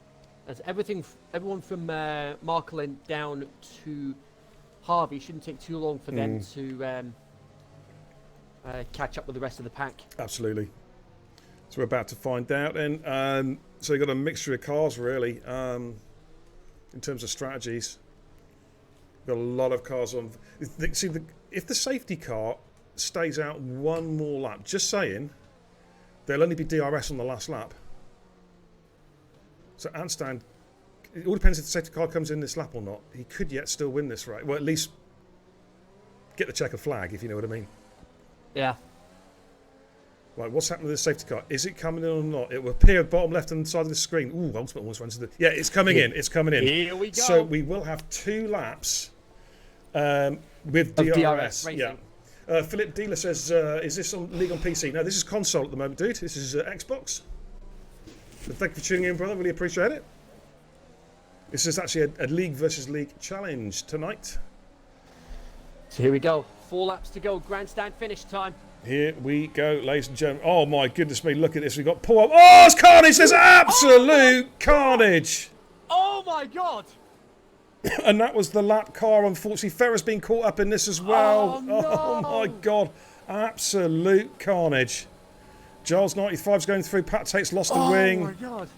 Speaker 4: as everyone from Marklin down to Harvey shouldn't take too long for them to catch up with the rest of the pack.
Speaker 1: Absolutely. So we're about to find out, and so you've got a mixture of cars really. In terms of strategies, got a lot of cars on. See, if the safety car stays out one more lap, just saying, there'll only be DRS on the last lap. So Anstan, it all depends if the safety car comes in this lap or not. He could yet still win this race. Well, at least get the checkered flag, if you know what I mean.
Speaker 4: Yeah.
Speaker 1: Right, what's happening with the safety car? Is it coming in or not? It will appear bottom left-hand side of the screen. Ooh, Ultimate almost runs into the... Yeah, it's coming in. It's coming in.
Speaker 4: Here we go.
Speaker 1: So we will have 2 laps with DRS. Yeah. Philip Dealer says, is this on League on PC? No, this is console at the moment, dude. This is Xbox. So thank you for tuning in, brother. Really appreciate it. This is actually a League versus League challenge tonight.
Speaker 4: So here we go. 4 laps to go. Grandstand finish time.
Speaker 1: Here we go, ladies and gentlemen. Oh my goodness me, look at this. We've got Paul. Oh, it's carnage. There's absolute carnage.
Speaker 4: Oh my God.
Speaker 1: And that was the lap car. Unfortunately, Ferrer's been caught up in this as well.
Speaker 4: Oh, no.
Speaker 1: Oh my God. Absolute carnage. Giles 95's going through. Pat Tate's lost a wing.
Speaker 4: Oh my God.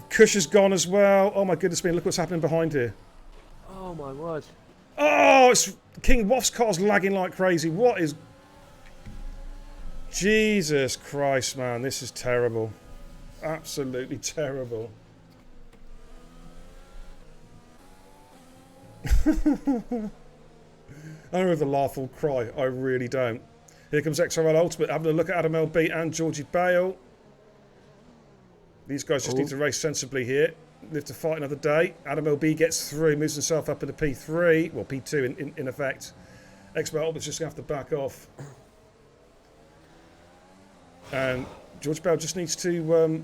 Speaker 1: Kush has gone as well. Oh my goodness me, look what's happening behind here.
Speaker 4: Oh my word.
Speaker 1: Oh, it's King Waff's car's lagging like crazy. What is... Jesus Christ, man. This is terrible. Absolutely terrible. I don't know if the laugh or cry. I really don't. Here comes XRL Ultimate, having a look at Adam LB and Georgie Bale. These guys just need to race sensibly here. Live to fight another day. Adam LB gets through, moves himself up into P3. Well, P2 in effect. XRL Ultimate's just going to have to back off. And George Bale just needs to...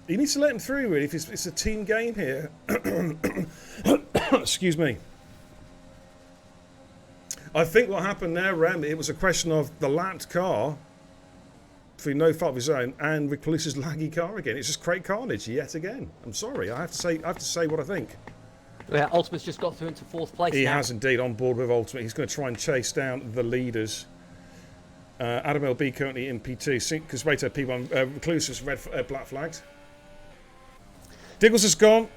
Speaker 1: he needs to let him through, really, if it's a team game here. Excuse me. I think what happened there, Rem, it was a question of the lapped car, through no fault of his own, and Recluse's laggy car again. It's just crate carnage yet again. I'm sorry, I have to say what I think.
Speaker 4: Yeah, Ultimate's just got through into 4th place
Speaker 1: He
Speaker 4: now.
Speaker 1: has indeed, on board with Ultimate. He's going to try and chase down the leaders. Adam LB currently in P2, because Waito P1, Recluse is black flagged. Diggles has gone.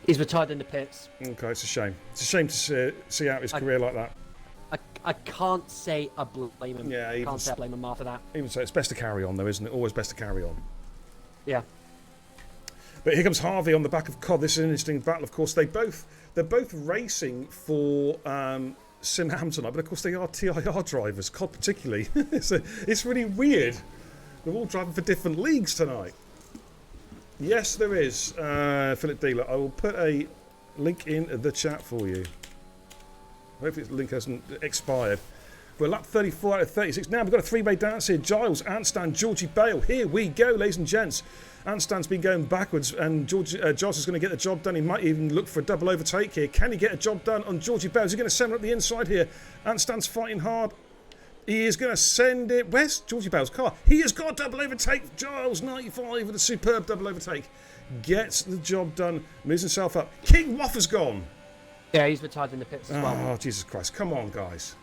Speaker 4: He's retired in the pits.
Speaker 1: Okay, it's a shame. It's a shame to see out his career like that.
Speaker 4: I can't say I blame him.
Speaker 1: Yeah,
Speaker 4: I can't say I blame him after that.
Speaker 1: Even so, it's best to carry on, though, isn't it? Always best to carry on.
Speaker 4: Yeah.
Speaker 1: But here comes Harvey on the back of Cod. This is an interesting battle, of course. They're both racing for SimAM tonight, but of course they are TIR drivers. Cod particularly. It's really weird. They're all driving for different leagues tonight. Yes, there is. Philip Dealer. I will put a link in the chat for you. Hopefully the link hasn't expired. We're lap 34 out of 36. Now we've got a three-way dance here. Giles, Antstan, Georgie Bale. Here we go, ladies and gents. Antstan's been going backwards, and Giles is going to get the job done. He might even look for a double overtake here. Can he get a job done on Georgie Bale? Is he going to send him up the inside here? Antstan's fighting hard. He is going to send it. Where's Georgie Bale's car? He has got a double overtake. Giles, 95 with a superb double overtake. Gets the job done. Moves himself up. King Waff has gone.
Speaker 4: Yeah, he's retired in the pits as well.
Speaker 1: Oh, Jesus Christ. Come on, guys.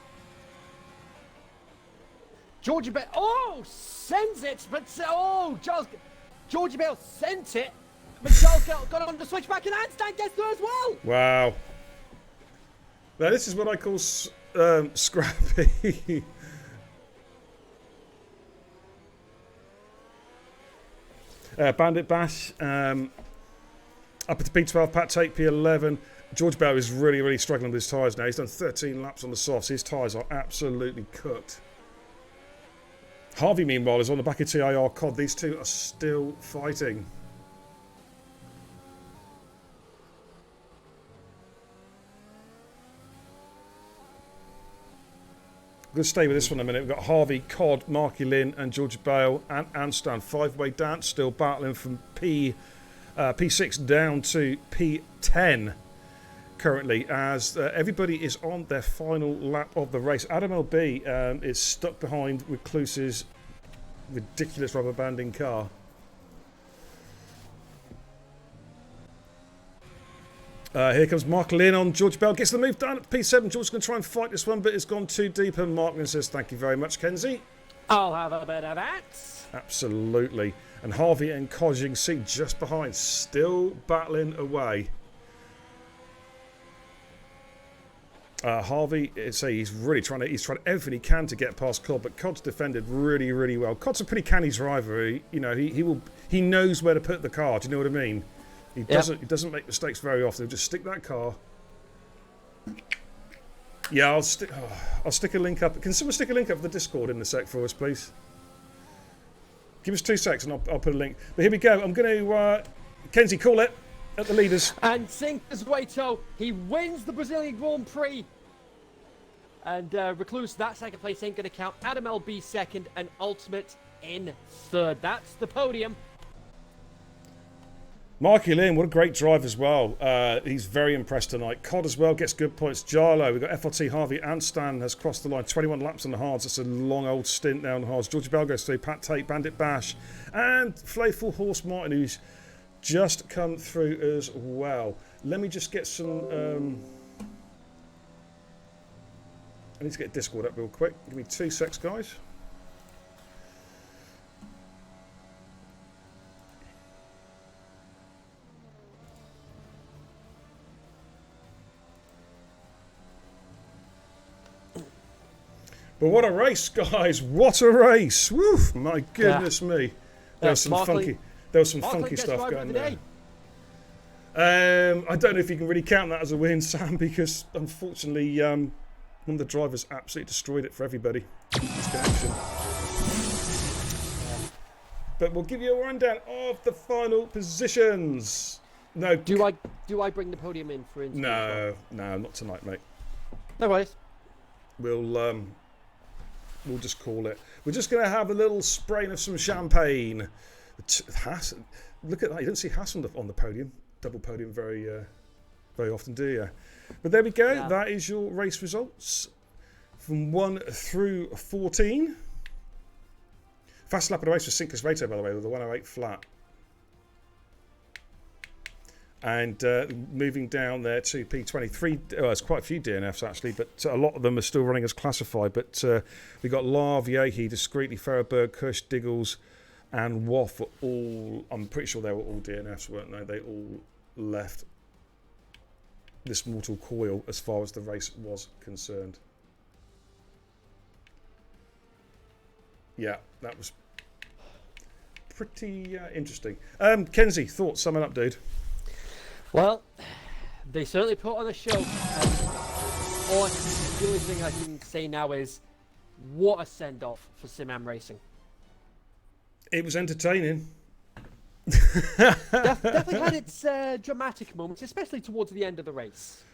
Speaker 4: Georgie Bale, sends it, but Georgie Bale sent it, but Giles got on the switchback and Einstein gets through as well.
Speaker 1: Wow. Now, this is what I call scrappy. Bandit Bash, up at the P12, Pat Tate, P11. George Bale is really, really struggling with his tyres now. He's done 13 laps on the softs. His tyres are absolutely cooked. Harvey, meanwhile, is on the back of TIR Cod. These two are still fighting. I'm going to stay with this one a minute. We've got Harvey, Cod, Marky Lynn and George Bale and Anstan. Five-way dance, still battling from P6 down to P10 currently, as everybody is on their final lap of the race. Adam LB is stuck behind Recluse's ridiculous rubber banding car. Here comes Mark Lynn on George Bell. Gets the move down at P7. George's going to try and fight this one, but it's gone too deep. And Mark Lynn says, thank you very much, Kenzie.
Speaker 4: I'll have a bit of that.
Speaker 1: Absolutely. And Harvey and Cod, you can see just behind, still battling away. Harvey, he's tried everything he can to get past Cod, but Cod's defended really, really well. Cod's a pretty canny driver. He knows where to put the car. Do you know what I mean? He doesn't make mistakes very often. He'll just stick that car. Yeah, I'll stick a link up. Can someone stick a link up for the Discord in the sec for us, please? Give us 2 seconds and I'll put a link. But here we go. I'm going to Kenzie, call it at the leaders.
Speaker 4: And Sinkers Waito, he wins the Brazilian Grand Prix. And Recluse, that second place ain't going to count. Adam LB second and Ultimate in third. That's the podium.
Speaker 1: Marky Lynn, what a great drive as well. He's very impressed tonight. Cod as well gets good points. Jarlo, we've got FLT, Harvey and Stan has crossed the line. 21 laps on the hards. That's a long old stint now on the hards. Georgie Bell goes through. Pat Tate, Bandit Bash and Flayful Horse Martin, who's just come through as well. Let me just get some... I need to get Discord up real quick. Give me 2 secs, guys. But what a race, guys! What a race! Woof! My goodness me. There was some funky stuff going there. I don't know if you can really count that as a win, Sam, because unfortunately one of the drivers absolutely destroyed it for everybody. Disconnection. But we'll give you a rundown of the final positions. No.
Speaker 4: Do I bring the podium in for interview?
Speaker 1: No, not tonight, mate.
Speaker 4: No worries.
Speaker 1: We'll just call it. We're just going to have a little spraying of some champagne. Look at that. You don't see Haas on the podium. Double podium very often, do you? But there we go. Yeah. That is your race results from 1 through 14. Fast lap of the race was Sinclair's Rato, by the way, with the 108 flat. And moving down there to P23, there's quite a few DNFs actually, but a lot of them are still running as classified. But we got Lav, Yehi, Discreetly, Ferroberg, Kush, Diggles, and Woff were all, I'm pretty sure they were all DNFs, weren't they? They all left this mortal coil as far as the race was concerned. Yeah, that was pretty interesting. Kenzie, thoughts? Summing up, dude.
Speaker 4: Well, they certainly put on a show. The only thing I can say now is, what a send-off for SimAM Racing.
Speaker 1: It was entertaining.
Speaker 4: Definitely had its dramatic moments, especially towards the end of the race.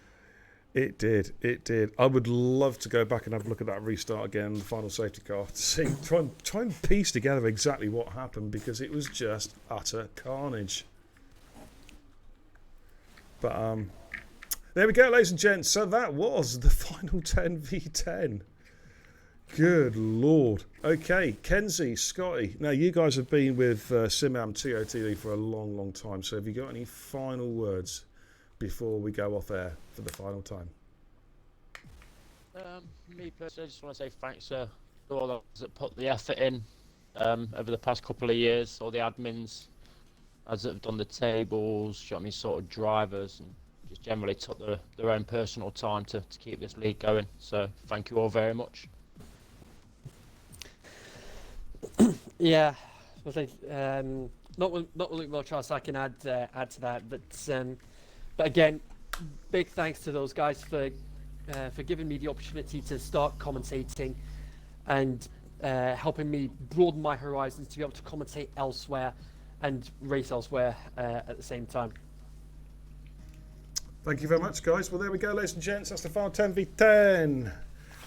Speaker 1: It did. I would love to go back and have a look at that restart again, the final safety car, to see, try and piece together exactly what happened, because it was just utter carnage. But there we go, ladies and gents. So that was the final 10v10. Good Lord. Okay, Kenzie, Scotty. Now, you guys have been with SimAM TOTV for a long, long time. So have you got any final words before we go off air for the final time?
Speaker 2: Me personally, I just want to say thanks to all those that put the effort in over the past couple of years, all the admins, as that have done the tables, you know what I mean, sort of drivers, and just generally took their own personal time to keep this league going. So thank you all very much.
Speaker 4: Yeah, I think not really much else I can add to that, but again, big thanks to those guys for giving me the opportunity to start commentating and helping me broaden my horizons to be able to commentate elsewhere and race elsewhere at the same time.
Speaker 1: Thank you very much, guys. Well, there we go, ladies and gents. That's the final 10v10.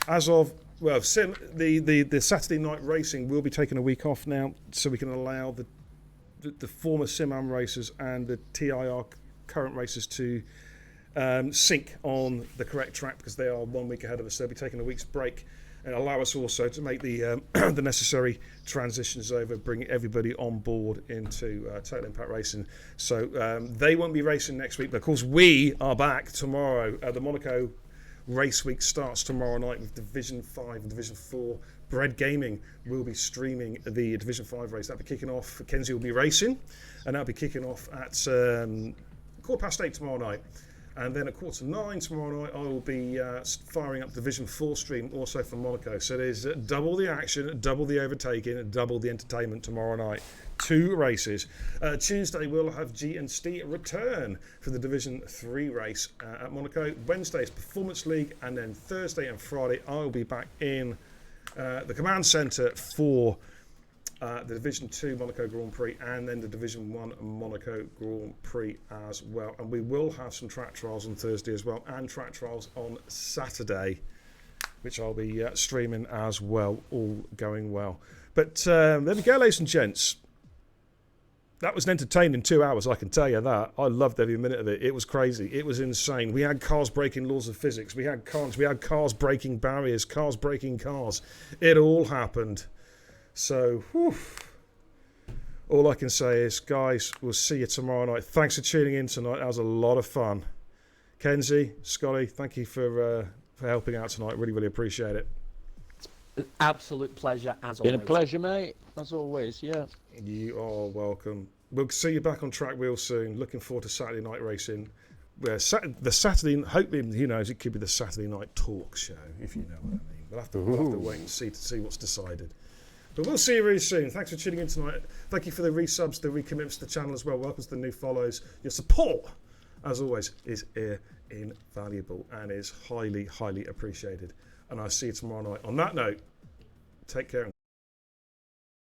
Speaker 1: As of, well, the Saturday night racing will be taking a week off now, so we can allow the former SimAM racers and the TIR current racers to sync on the correct track, because they are 1 week ahead of us. They'll be taking a week's break and allow us also to make the the necessary transitions over, bring everybody on board into Total Impact Racing. So they won't be racing next week, but of course we are back tomorrow. The Monaco race week starts tomorrow night with Division 5 and Division 4. Bread Gaming will be streaming the Division 5 race. That'll be kicking off. Kenzie will be racing, and that'll be kicking off at 8:15 tomorrow night. And then at 8:45 tomorrow night, I will be firing up Division 4 stream also from Monaco. So there's double the action, double the overtaking, double the entertainment tomorrow night. 2 races. Tuesday, we'll have G and Steve return for the Division 3 race at Monaco. Wednesday is Performance League. And then Thursday and Friday, I will be back in the command centre for the Division 2 Monaco Grand Prix, and then the Division 1 Monaco Grand Prix as well. And we will have some track trials on Thursday as well, and track trials on Saturday, which I'll be streaming as well, all going well. But there we go, ladies and gents. That was an entertaining 2 hours, I can tell you that. I loved every minute of it. It was crazy. It was insane. We had cars breaking laws of physics. We had cars breaking barriers, cars breaking cars. It all happened. So, whew, all I can say is, guys, we'll see you tomorrow night. Thanks for tuning in tonight. That was a lot of fun. Kenzie, Scotty, thank you for helping out tonight. Really, really appreciate it.
Speaker 4: An absolute pleasure, as always.
Speaker 2: Been a pleasure, mate. As always, yeah.
Speaker 1: You are welcome. We'll see you back on track real soon. Looking forward to Saturday night racing. The Saturday, hopefully, who knows, it could be the Saturday night talk show, if you know what I mean. We'll have to wait and see to see what's decided. But we'll see you really soon. Thanks for tuning in tonight. Thank you for the resubs, the recommitments to the channel as well. Welcome to the new follows. Your support, as always, is invaluable and is highly, highly appreciated. And I'll see you tomorrow night. On that note, take care.